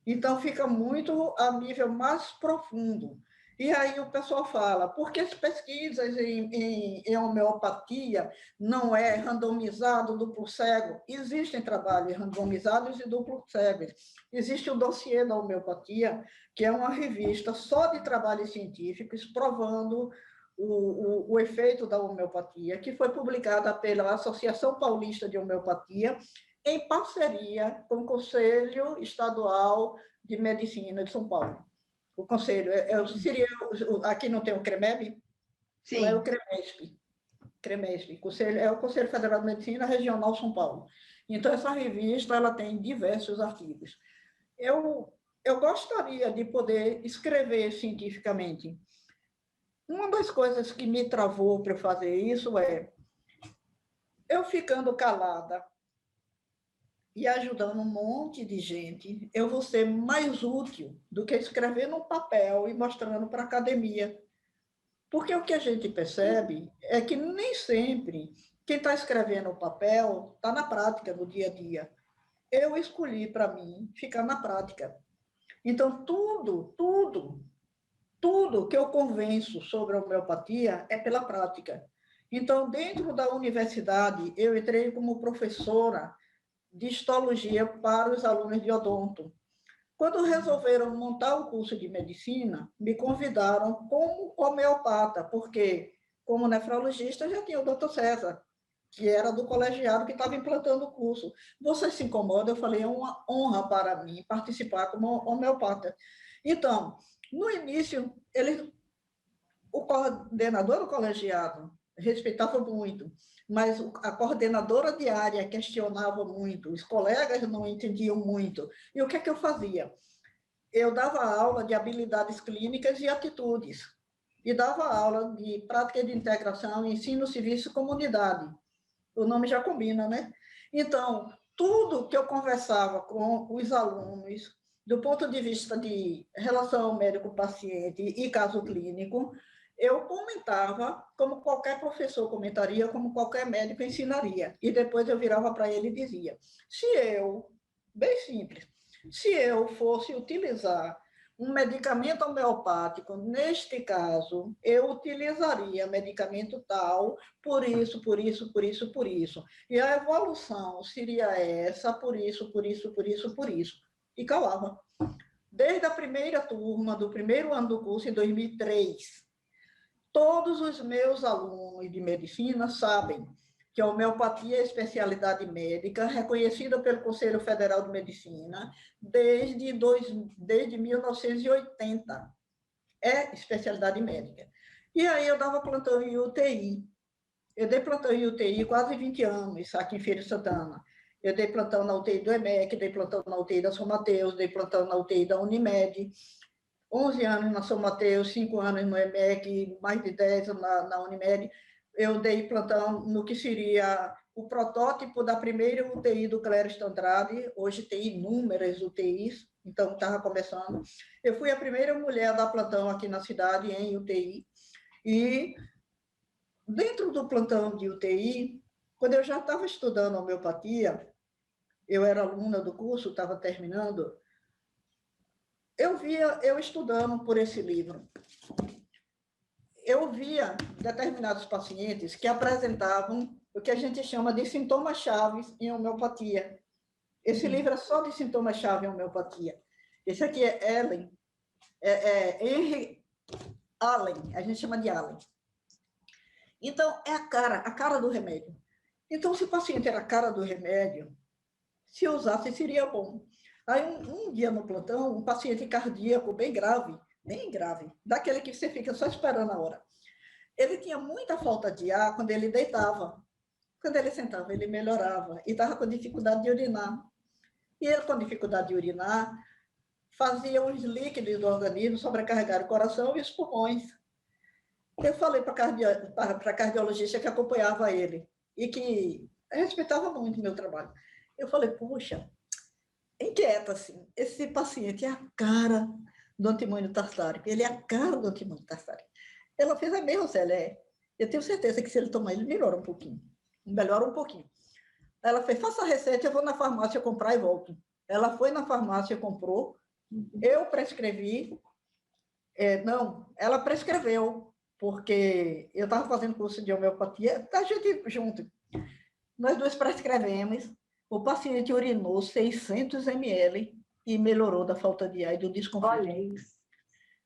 Então, fica muito a nível mais profundo. E aí o pessoal fala, por que as pesquisas em homeopatia não é randomizado, duplo cego? Existem trabalhos randomizados e duplo cegos. Existe o dossiê da homeopatia, que é uma revista só de trabalhos científicos provando o efeito da homeopatia, que foi publicada pela Associação Paulista de Homeopatia, em parceria com o Conselho Estadual de Medicina de São Paulo. O conselho, seria, aqui não tem o CREMEB? Lá é o Sim. CREMESP. CREMESP, é o Conselho Federal de Medicina Regional São Paulo. Então, essa revista ela tem diversos artigos. Eu gostaria de poder escrever cientificamente. Uma das coisas que me travou para fazer isso é eu ficando calada e ajudando um monte de gente, eu vou ser mais útil do que escrever num papel e mostrando para a academia. Porque o que a gente percebe é que nem sempre quem está escrevendo o papel está na prática, no dia a dia. Eu escolhi para mim ficar na prática. Então, tudo que eu convenço sobre a homeopatia é pela prática. Então, dentro da universidade, eu entrei como professora de histologia para os alunos de odonto. Quando resolveram montar o curso de medicina, me convidaram como homeopata, porque, como nefrologista, já tinha o doutor César, que era do colegiado que estava implantando o curso. Você se incomoda? Eu falei, é uma honra para mim participar como homeopata. Então, no início, o coordenador do colegiado respeitava muito, mas a coordenadora de área questionava muito, os colegas não entendiam muito. E o que é que eu fazia? Eu dava aula de habilidades clínicas e atitudes, e dava aula de prática de integração, ensino, serviço e comunidade. O nome já combina, né? Então, tudo que eu conversava com os alunos, do ponto de vista de relação médico-paciente e caso clínico, eu comentava como qualquer professor comentaria, como qualquer médico ensinaria. E depois eu virava para ele e dizia, bem simples, se eu fosse utilizar um medicamento homeopático, neste caso, eu utilizaria medicamento tal, por isso, por isso, por isso, por isso. E a evolução seria essa, por isso, por isso, por isso, por isso. E calava. Desde a primeira turma, do primeiro ano do curso, em 2003, todos os meus alunos de medicina sabem que a homeopatia é especialidade médica reconhecida pelo Conselho Federal de Medicina desde 1980. É especialidade médica. E aí eu dava plantão em UTI. Eu dei plantão em UTI quase 20 anos, aqui em Feira de Santana. Eu dei plantão na UTI do EMEC, dei plantão na UTI da São Mateus, dei plantão na UTI da Unimed, 11 anos na São Mateus, 5 anos no EMEC, mais de 10 na Unimed. Eu dei plantão no que seria o protótipo da primeira UTI do Clériston Andrade, hoje tem inúmeras UTIs, então estava começando. Eu fui a primeira mulher a dar plantão aqui na cidade em UTI, e dentro do plantão de UTI, quando eu já estava estudando homeopatia, eu era aluna do curso, estava terminando, eu via eu estudando por esse livro. Eu via determinados pacientes que apresentavam o que a gente chama de sintomas chaves em homeopatia. Esse livro é só de sintomas chaves em homeopatia. Esse aqui é Henry Allen, a gente chama de Allen. Então, é a cara do remédio. Então, se o paciente era a cara do remédio, se usasse, seria bom. Aí, um dia no plantão, um paciente cardíaco bem grave, daquele que você fica só esperando a hora. Ele tinha muita falta de ar quando ele deitava. Quando ele sentava, ele melhorava e estava com dificuldade de urinar. E ele, com dificuldade de urinar, fazia os líquidos do organismo sobrecarregar o coração e os pulmões. Eu falei para a cardiologista que acompanhava ele e que respeitava muito o meu trabalho. Eu falei, puxa, inquieta, assim, esse paciente é a cara do antimônio tartárico, ele é a cara do antimônio tartárico. Ela fez a mesma, Célia, eu tenho certeza que se ele tomar, ele melhora um pouquinho. Ela fez, faça a receita, eu vou na farmácia comprar e volto. Ela foi na farmácia, comprou, eu prescrevi, ela prescreveu, porque eu estava fazendo curso de homeopatia, a gente junto. Nós dois prescrevemos, o paciente urinou 600 ml e melhorou da falta de ar e do desconforto. Olha isso.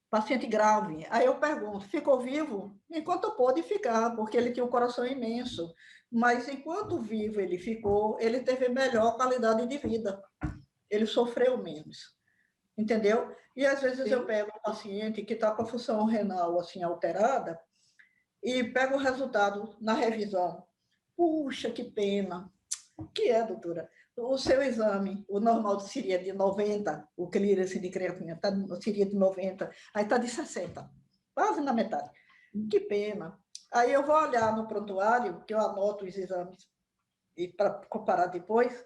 Paciente grave. Aí eu pergunto, ficou vivo? Enquanto pôde ficar, porque ele tinha um coração imenso. Mas enquanto vivo ele ficou, ele teve melhor qualidade de vida. Ele sofreu menos. Entendeu? E às vezes Sim. Eu pego um paciente que está com a função renal assim alterada e pego o resultado na revisão. Puxa, que pena. Que é, doutora? O seu exame, o normal seria de 90, o clearance de creatina seria de 90, aí está de 60, quase na metade. Que pena. Aí eu vou olhar no prontuário, que eu anoto os exames, e para comparar depois,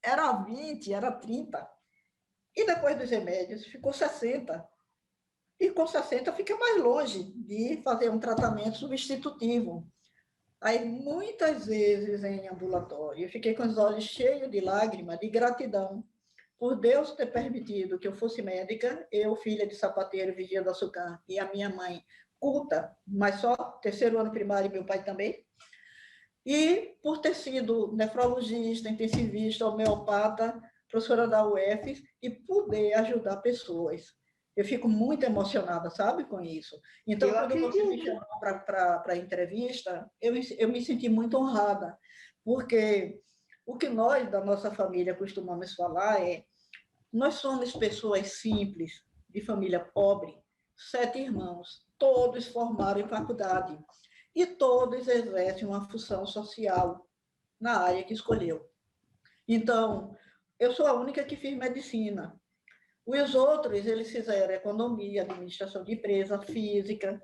era 20, era 30. E depois dos remédios, ficou 60. E com 60 fica mais longe de fazer um tratamento substitutivo. Aí, muitas vezes em ambulatório, eu fiquei com os olhos cheios de lágrimas, de gratidão, por Deus ter permitido que eu fosse médica, eu, filha de sapateiro, vigia da Sucam, e a minha mãe, culta, mas só terceiro ano primário, e meu pai também, e por ter sido nefrologista, intensivista, homeopata, professora da UF, e poder ajudar pessoas. Eu fico muito emocionada, sabe, com isso. Então, quando você me chamou para a entrevista, eu me senti muito honrada, porque o que nós, da nossa família, costumamos falar é nós somos pessoas simples, de família pobre, 7 irmãos, todos formaram em faculdade. e todos exercem uma função social na área que escolheu. Então, eu sou a única que fiz medicina. Os outros, eles fizeram economia, administração de empresa, física,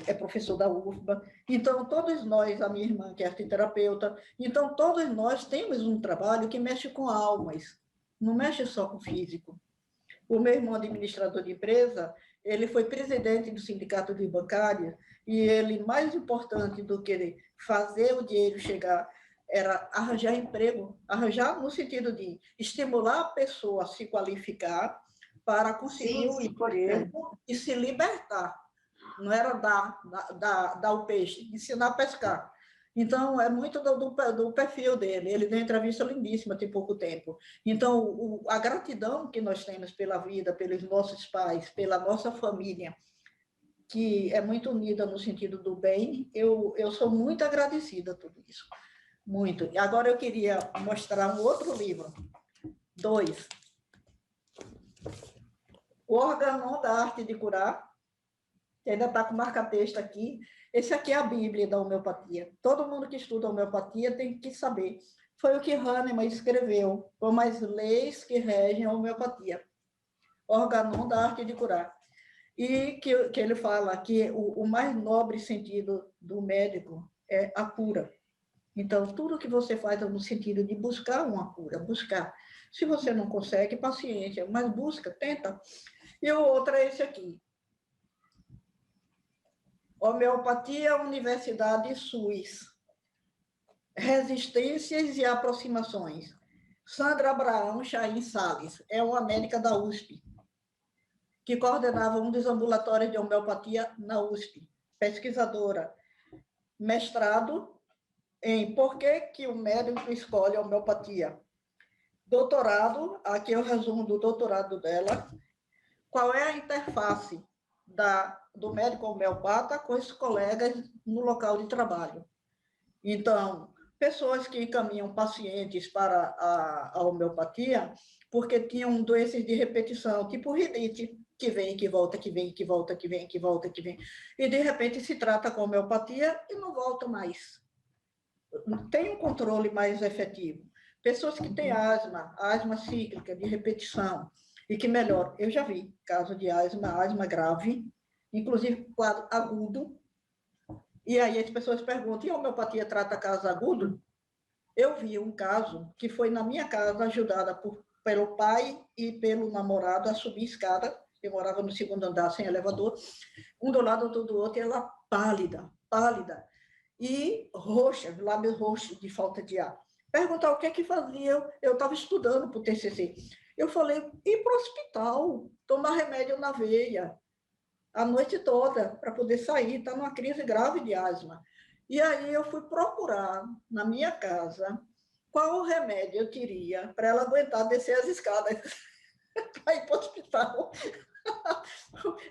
é professor da UFBA. Então, todos nós, a minha irmã, que é arteterapeuta, então, todos nós temos um trabalho que mexe com almas, não mexe só com físico. O meu irmão, administrador de empresa, ele foi presidente do sindicato de bancários, e ele, mais importante do que fazer o dinheiro chegar, era arranjar emprego, arranjar no sentido de estimular a pessoa a se qualificar para conseguir o emprego e se libertar. Não era dar o peixe, ensinar a pescar. Então, é muito do perfil dele. Ele deu uma entrevista lindíssima, tem pouco tempo. Então, a gratidão que nós temos pela vida, pelos nossos pais, pela nossa família, que é muito unida no sentido do bem, eu sou muito agradecida a tudo isso. Muito. E agora eu queria mostrar um outro livro. 2. O Organon da Arte de Curar, que ainda está com marca-texto aqui. Esse aqui é a Bíblia da homeopatia. Todo mundo que estuda homeopatia tem que saber. Foi o que Hahnemann escreveu, como as leis que regem a homeopatia. Organon da Arte de Curar. E que ele fala que o mais nobre sentido do médico é a cura. Então, tudo que você faz é no sentido de buscar uma cura, buscar. Se você não consegue, paciência, mas busca, tenta. E o outro é esse aqui. Homeopatia, Universidade SUS. Resistências e aproximações. Sandra Abraão Chaim Salles, é uma médica da USP, que coordenava um dos ambulatórios de homeopatia na USP. Pesquisadora, mestrado em por que o médico escolhe a homeopatia. Doutorado, aqui é o resumo do doutorado dela. Qual é a interface do médico homeopata com os colegas no local de trabalho? Então, pessoas que encaminham pacientes para a homeopatia porque tinham doenças de repetição, tipo rinite, que vem, que volta, que vem, que volta, que vem, que volta, que vem. E, de repente, se trata com homeopatia e não volta mais. Tem um controle mais efetivo. Pessoas que têm asma cíclica, de repetição, e que melhor, eu já vi caso de asma grave, inclusive quadro agudo, e aí as pessoas perguntam, e a homeopatia trata casos agudos? Eu vi um caso que foi na minha casa, ajudada pelo pai e pelo namorado a subir escada, eu morava no segundo andar, sem elevador, um do lado, outro do outro, e ela pálida, e roxa, lábios roxos de falta de ar. Perguntar o que é que fazia, eu estava estudando para o TCC. Eu falei, ir para o hospital, tomar remédio na veia, a noite toda, para poder sair, está numa crise grave de asma. E aí eu fui procurar na minha casa qual o remédio eu teria para ela aguentar descer as escadas para ir para o hospital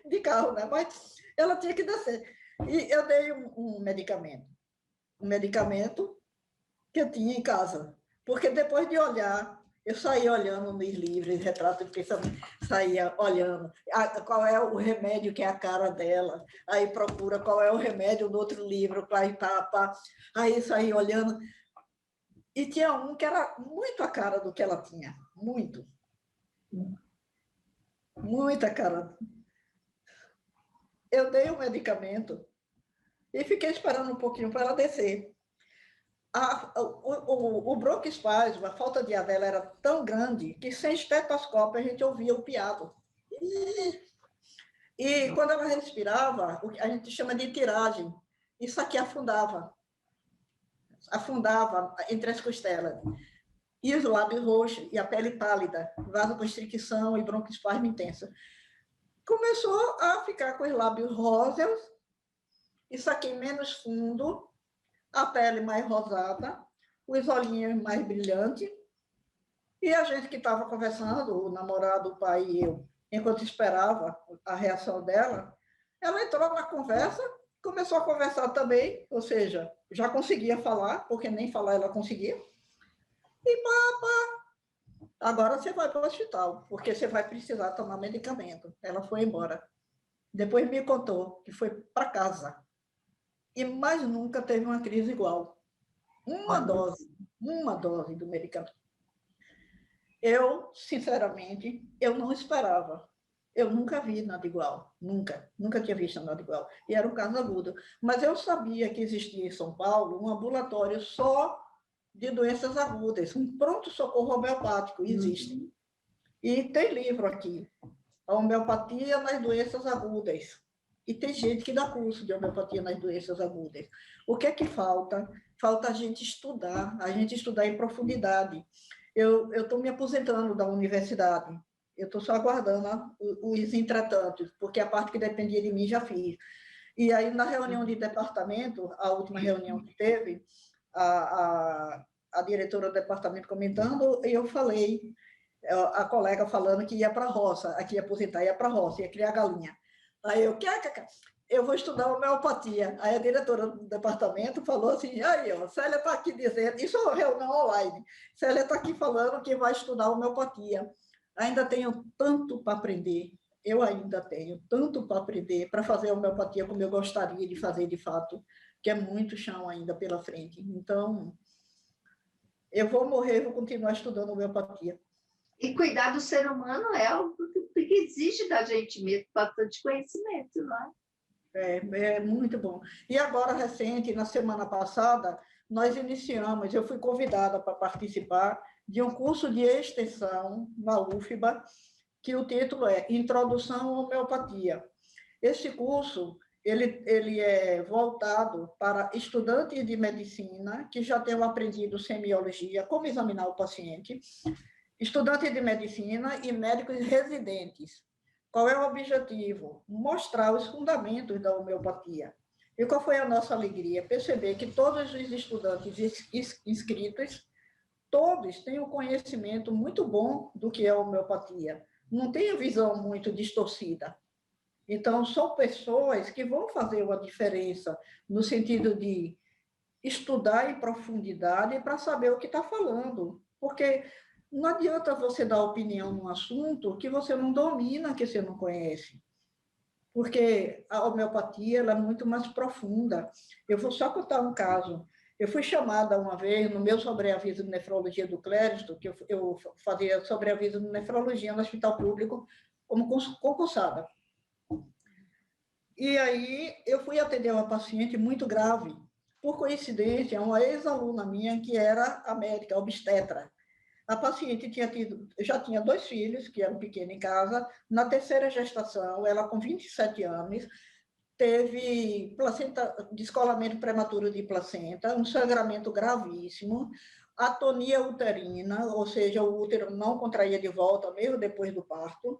de carro, né? Mas ela tinha que descer. E eu dei um medicamento que eu tinha em casa. Porque depois de olhar, eu saía olhando nos livros, retrato de pensamento, saía olhando qual é o remédio que é a cara dela, aí procura qual é o remédio do outro livro, aí saía olhando. E tinha um que era muito a cara do que ela tinha, muito. Muita cara. Eu dei o medicamento e fiquei esperando um pouquinho para ela descer. O broncoespasmo, a falta de ar dela era tão grande que sem estetoscópio a gente ouvia o piado. E quando ela respirava, o que a gente chama de tiragem, isso aqui afundava entre as costelas. E os lábios roxos e a pele pálida, vasoconstricção e broncoespasmo intensa. Começou a ficar com os lábios rosas, isso aqui menos fundo, a pele mais rosada, os olhinhos mais brilhantes. E a gente que estava conversando, o namorado, o pai e eu, enquanto esperava a reação dela, ela entrou na conversa, começou a conversar também, ou seja, já conseguia falar, porque nem falar ela conseguia. E agora você vai para o hospital, porque você vai precisar tomar medicamento. Ela foi embora. Depois me contou que foi para casa. e mais nunca teve uma crise igual. Uma dose do medicamento. Eu, sinceramente, eu não esperava. Eu nunca vi nada igual, nunca tinha visto nada igual. E era um caso agudo. Mas eu sabia que existia em São Paulo um ambulatório só de doenças agudas, um pronto-socorro homeopático, existe. E tem livro aqui, a homeopatia nas doenças agudas. E tem gente que dá curso de homeopatia nas doenças agudas. O que é que falta? Falta a gente estudar em profundidade. Eu estou me aposentando da universidade, eu estou só aguardando os entretantos, porque a parte que dependia de mim já fiz. E aí, na reunião de departamento, a última reunião que teve, a diretora do departamento comentando, e eu falei, a colega falando que ia para a roça, aqui ia aposentar, ia para a roça, ia criar galinha. Aí eu vou estudar homeopatia. Aí a diretora do departamento falou assim, aí, ó, Célia está aqui dizendo, isso é uma reunião online, Célia está aqui falando que vai estudar homeopatia. Ainda tenho tanto para aprender, eu ainda tenho tanto para aprender, para fazer homeopatia como eu gostaria de fazer de fato, que é muito chão ainda pela frente. Então, eu vou morrer, vou continuar estudando homeopatia. E cuidar do ser humano é algo que exige da gente mesmo, bastante conhecimento, não é? É muito bom. E agora, recente, na semana passada, nós iniciamos, eu fui convidada para participar de um curso de extensão na UFBA, que o título é Introdução à Homeopatia. Esse curso, ele é voltado para estudantes de medicina que já tenham aprendido semiologia, como examinar o paciente, estudantes de medicina e médicos residentes. Qual é o objetivo? Mostrar os fundamentos da homeopatia. E qual foi a nossa alegria? Perceber que todos os estudantes inscritos, todos têm um conhecimento muito bom do que é a homeopatia. Não tem a visão muito distorcida. Então, são pessoas que vão fazer uma diferença no sentido de estudar em profundidade para saber o que está falando. Porque não adianta você dar opinião num assunto que você não domina, que você não conhece. Porque a homeopatia ela é muito mais profunda. Eu vou só contar um caso. Eu fui chamada uma vez, no meu sobreaviso de nefrologia do Cléristo, que eu fazia sobreaviso de nefrologia no hospital público, como concursada. E aí eu fui atender uma paciente muito grave. Por coincidência, uma ex-aluna minha que era a médica, a obstetra. A paciente já tinha 2 filhos, que eram pequenos em casa. Na terceira gestação, ela com 27 anos, teve descolamento prematuro de placenta, um sangramento gravíssimo, atonia uterina, ou seja, o útero não contraía de volta, mesmo depois do parto,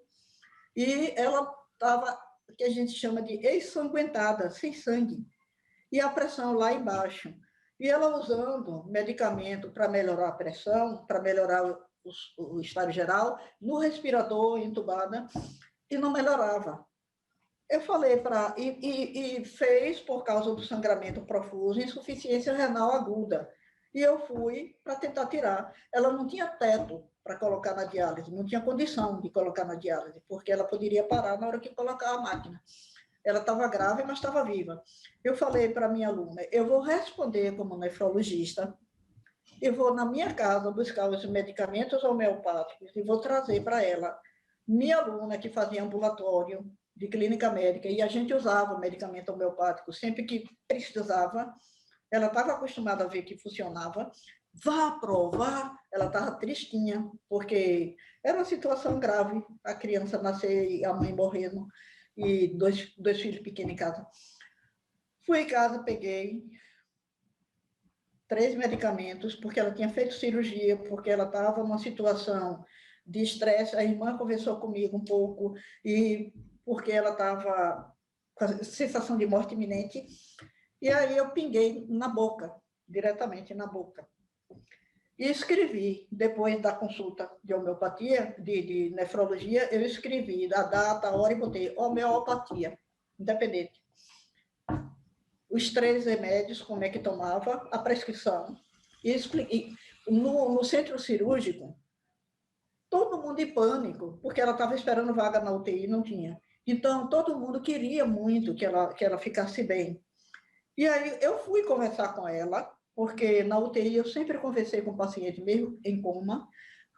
e ela estava, que a gente chama de ensanguentada, sem sangue, e a pressão lá embaixo. E ela usando medicamento para melhorar a pressão, para melhorar o estado geral, no respirador, entubada, e não melhorava. Eu falei para... E fez, por causa do sangramento profuso, insuficiência renal aguda. E eu fui para tentar tirar. Ela não tinha teto para colocar na diálise, não tinha condição de colocar na diálise, porque ela poderia parar na hora que colocar a máquina. Ela estava grave, mas estava viva. Eu falei para a minha aluna, eu vou responder como nefrologista, eu vou na minha casa buscar os medicamentos homeopáticos e vou trazer para ela. Minha aluna que fazia ambulatório de clínica médica, e a gente usava medicamento homeopático sempre que precisava, ela estava acostumada a ver que funcionava, vá provar, ela estava tristinha, porque era uma situação grave, a criança nascer e a mãe morrendo, e dois filhos pequenos em casa. Fui em casa, peguei 3 medicamentos, porque ela tinha feito cirurgia, porque ela estava numa situação de estresse. A irmã conversou comigo um pouco, e porque ela estava com a sensação de morte iminente. E aí eu pinguei na boca, diretamente na boca. E escrevi, depois da consulta de homeopatia, de nefrologia, eu escrevi a data, a hora e botei homeopatia, independente. Os 3 remédios, como é que tomava, a prescrição. E expliquei. No centro cirúrgico, todo mundo em pânico, porque ela estava esperando vaga na UTI e não tinha. Então, todo mundo queria muito que ela ficasse bem. E aí eu fui conversar com ela, porque na UTI eu sempre conversei com o paciente, mesmo em coma,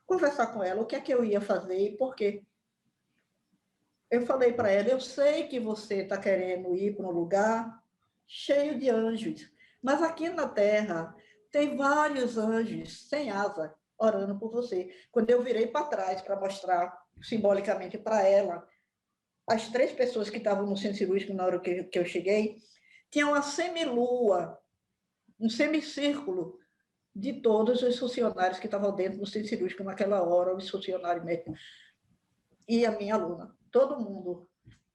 conversar com ela o que é que eu ia fazer e por quê. Eu falei para ela, eu sei que você está querendo ir para um lugar cheio de anjos, mas aqui na Terra tem vários anjos sem asa orando por você. Quando eu virei para trás para mostrar simbolicamente para ela, as 3 pessoas que estavam no centro cirúrgico na hora que eu cheguei, tinham uma semilua, um semicírculo de todos os funcionários que estavam dentro do centro cirúrgico naquela hora, os funcionários médicos e a minha aluna. Todo mundo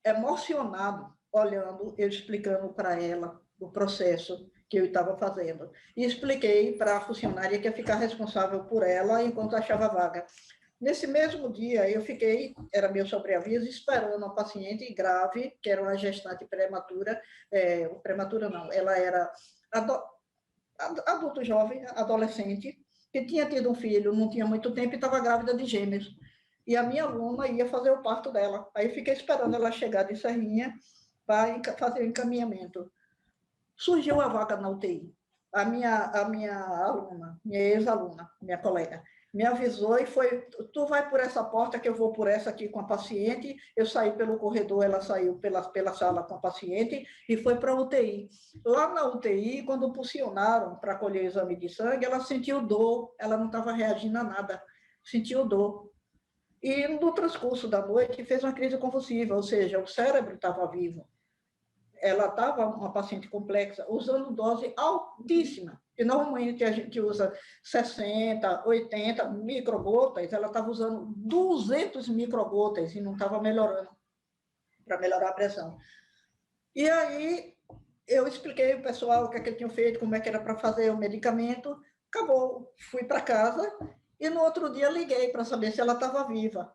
emocionado, olhando, eu explicando para ela o processo que eu estava fazendo. E expliquei para a funcionária que ia ficar responsável por ela enquanto achava vaga. Nesse mesmo dia, eu fiquei, era meu sobreaviso, esperando uma paciente grave, que era uma gestante prematura, prematura não, ela era adulto jovem, adolescente, que tinha tido um filho, não tinha muito tempo e estava grávida de gêmeos. E a minha aluna ia fazer o parto dela. Aí fiquei esperando ela chegar de Serrinha para fazer o encaminhamento. Surgiu a vaga na UTI. A minha aluna, minha ex-aluna, minha colega, me avisou e foi, tu vai por essa porta que eu vou por essa aqui com a paciente. Eu saí pelo corredor, ela saiu pela sala com a paciente e foi para a UTI. Lá na UTI, quando pulsionaram para colher o exame de sangue, ela sentiu dor, ela não estava reagindo a nada, sentiu dor. E no transcurso da noite fez uma crise convulsiva, ou seja, o cérebro estava vivo. Ela estava uma paciente complexa, usando dose altíssima. E normalmente a gente usa 60, 80 microgotas, ela estava usando 200 microgotas e não estava melhorando, para melhorar a pressão. E aí eu expliquei ao pessoal o que é que ele tinha feito, como é que era para fazer o medicamento. Acabou, fui para casa e no outro dia liguei para saber se ela estava viva.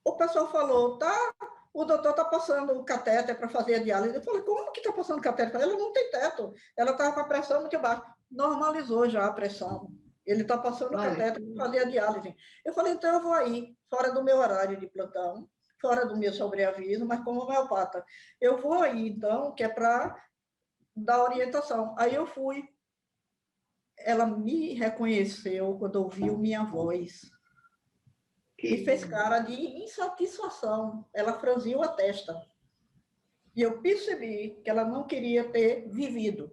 O pessoal falou, tá, o doutor está passando o catéter para fazer a diálise. Eu falei, como que está passando o catéter? Ela não tem teto, ela estava com a pressão muito baixa. Normalizou já a pressão. Ele está passando o catéter para fazer a diálise. Eu falei, então eu vou aí, fora do meu horário de plantão, fora do meu sobreaviso, mas como homeopata. Eu vou aí, então, que é para dar orientação. Aí eu fui. Ela me reconheceu quando ouviu minha voz. E fez cara de insatisfação. Ela franziu a testa. E eu percebi que ela não queria ter vivido.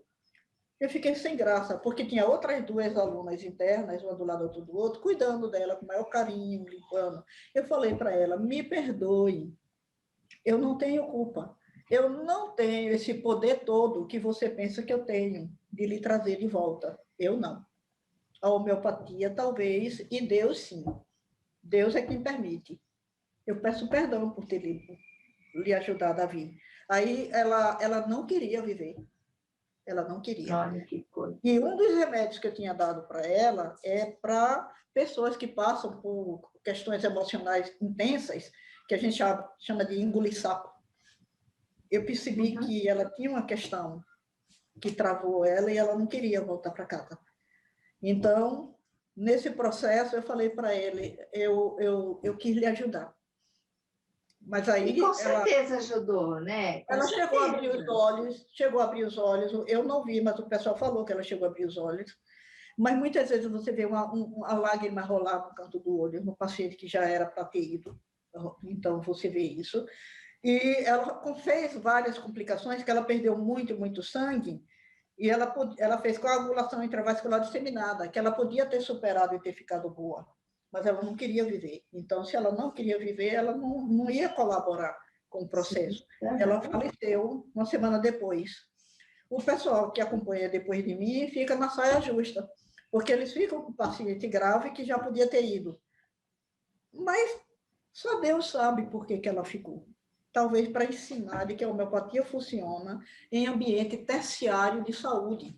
Eu fiquei sem graça, porque tinha outras 2 alunas internas, uma do lado do outro, cuidando dela com o maior carinho, limpando. Eu falei para ela, me perdoe, eu não tenho culpa. Eu não tenho esse poder todo que você pensa que eu tenho, de lhe trazer de volta. Eu não. A homeopatia, talvez, e Deus, sim. Deus é quem permite. Eu peço perdão por ter lhe ajudado a vir. Aí ela não queria viver. Ela não queria. Olha que coisa. E um dos remédios que eu tinha dado para ela é para pessoas que passam por questões emocionais intensas, que a gente chama de engolir sapo. Eu percebi que ela tinha uma questão que travou ela e ela não queria voltar para casa. Então, nesse processo, eu falei para ele, eu quis lhe ajudar. Mas aí e com certeza ajudou, né? Com ela certeza. chegou a abrir os olhos, eu não vi, mas o pessoal falou que ela chegou a abrir os olhos. Mas muitas vezes você vê uma lágrima rolar no canto do olho, no paciente que já era para ter ido. Então, você vê isso. E ela fez várias complicações, que ela perdeu muito, muito sangue, e ela fez coagulação intravascular disseminada, que ela podia ter superado e ter ficado boa, mas ela não queria viver. Então, se ela não queria viver, ela não ia colaborar com o processo. Ela faleceu uma semana depois. O pessoal que acompanha depois de mim fica na saia justa, porque eles ficam com o paciente grave que já podia ter ido. Mas só Deus sabe por que ela ficou. Talvez para ensinar de que a homeopatia funciona em ambiente terciário de saúde,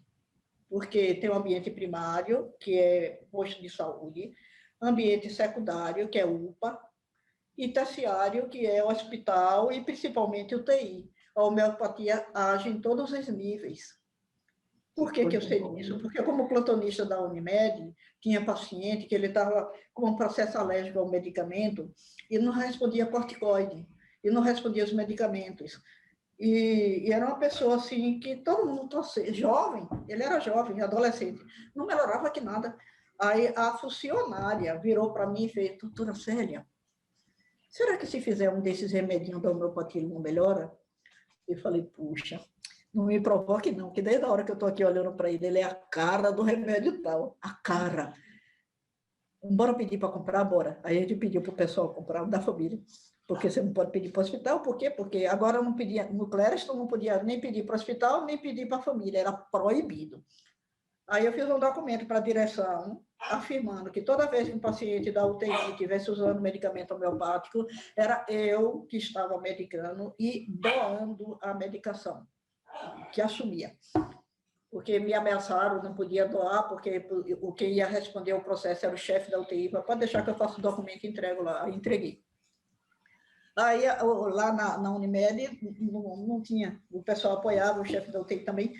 porque tem o ambiente primário, que é posto de saúde, ambiente secundário, que é UPA, e terciário, que é o hospital e principalmente o TI. A homeopatia age em todos os níveis. Por que eu sei disso? Porque como plantonista da Unimed, tinha paciente que ele estava com um processo alérgico ao medicamento e não respondia corticoide, e não respondia os medicamentos. E era uma pessoa assim que todo mundo torcia, jovem, ele era jovem, adolescente, não melhorava que nada. Aí a funcionária virou para mim e fez: doutora Célia, será que se fizer um desses remedinhos da homeopatia ele não melhora? Eu falei: puxa, não me provoque não, que desde a hora que eu estou aqui olhando para ele, ele é a cara do remédio tal, a cara. Bora pedir para comprar? Bora. Aí a gente pediu para o pessoal comprar, da família. Porque você não pode pedir para o hospital, por quê? Porque agora não podia, no Clériston não podia nem pedir para o hospital, nem pedir para a família, era proibido. Aí eu fiz um documento para a direção, afirmando que toda vez que um paciente da UTI estivesse usando medicamento homeopático, era eu que estava medicando e doando a medicação, que assumia. Porque me ameaçaram, não podia doar, porque o que ia responder ao processo era o chefe da UTI, pode deixar que eu faça o documento e entrego lá, aí entreguei. Aí, lá na Unimed, não tinha, o pessoal apoiava, o chefe da UTI também,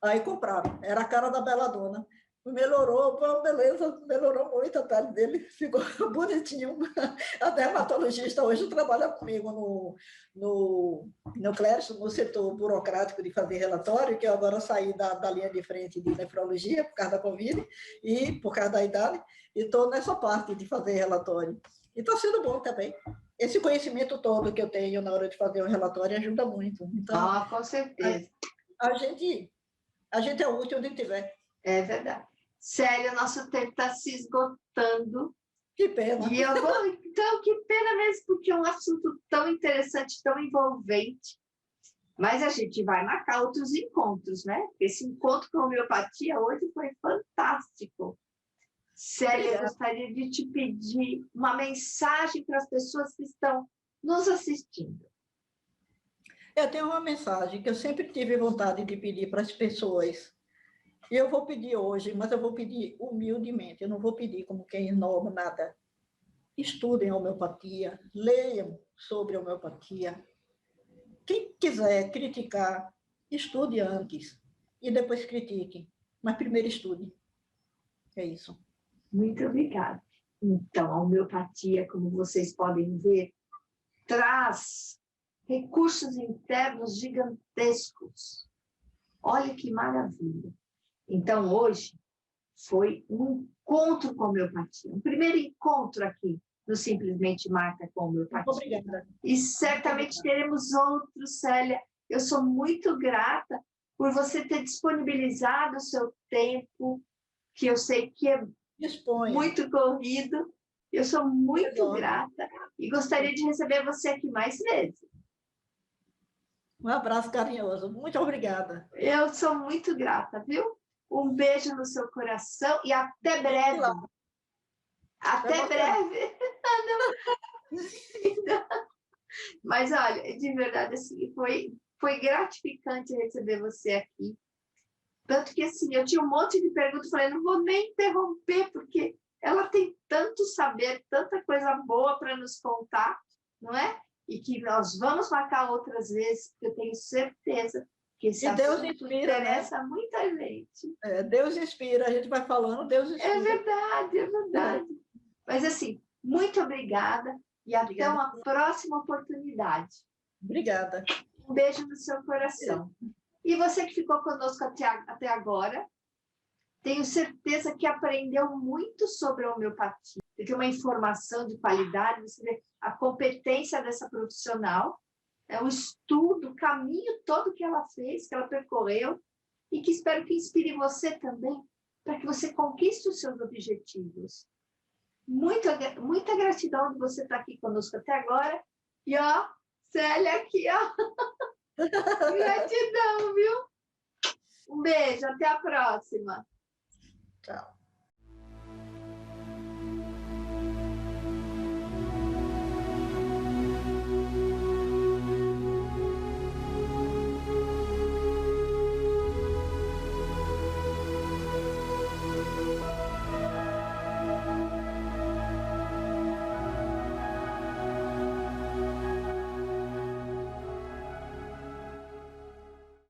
aí compraram, era a cara da Beladona. Melhorou, beleza, melhorou muito a pele dele, ficou bonitinho. A dermatologista hoje trabalha comigo no Clériston, no setor burocrático de fazer relatório, que eu agora saí da linha de frente de nefrologia, por causa da Covid e por causa da idade, e estou nessa parte de fazer relatório. E está sendo bom também. Esse conhecimento todo que eu tenho na hora de fazer um relatório ajuda muito. Então, Com certeza. A gente é útil onde tiver. É verdade. Célia, o nosso tempo está se esgotando. Que pena. Então, que pena mesmo, porque é um assunto tão interessante, tão envolvente. Mas a gente vai marcar outros encontros, né? Esse encontro com a homeopatia hoje foi fantástico. Célia, eu gostaria de te pedir uma mensagem para as pessoas que estão nos assistindo. Eu tenho uma mensagem que eu sempre tive vontade de pedir para as pessoas. E eu vou pedir hoje, mas eu vou pedir humildemente. Eu não vou pedir como quem inova nada. Estudem a homeopatia, leiam sobre a homeopatia. Quem quiser criticar, estude antes e depois critique. Mas primeiro estude. É isso. Muito obrigada. Então, a homeopatia, como vocês podem ver, traz recursos internos gigantescos. Olha que maravilha. Então, hoje foi um encontro com a homeopatia, um primeiro encontro aqui no Simplesmente Marta com a homeopatia. Obrigada. E certamente teremos outros, Célia. Eu sou muito grata por você ter disponibilizado o seu tempo, que eu sei que é muito corrido. Eu sou muito grata e gostaria de receber você aqui mais vezes. Um abraço carinhoso. Muito obrigada. Eu sou muito grata, viu? Um beijo no seu coração e até breve. Até breve. Mas, olha, de verdade, assim, foi gratificante receber você aqui. Tanto que, assim, eu tinha um monte de perguntas, falei, não vou nem interromper, porque ela tem tanto saber, tanta coisa boa para nos contar, não é? E que nós vamos marcar outras vezes, porque eu tenho certeza que esse assunto interessa muita gente. Deus inspira, a gente vai falando, Deus inspira. É verdade, é verdade. Mas, assim, muito obrigada e até uma próxima oportunidade. Obrigada. Um beijo no seu coração. E você que ficou conosco até agora, tenho certeza que aprendeu muito sobre a homeopatia, porque uma informação de qualidade, você vê a competência dessa profissional, o estudo, o caminho todo que ela fez, que ela percorreu, e que espero que inspire você também, para que você conquiste os seus objetivos. Muita gratidão de você estar aqui conosco até agora. E, ó, Célia aqui, ó. Gratidão, viu? Um beijo, até a próxima. Tchau.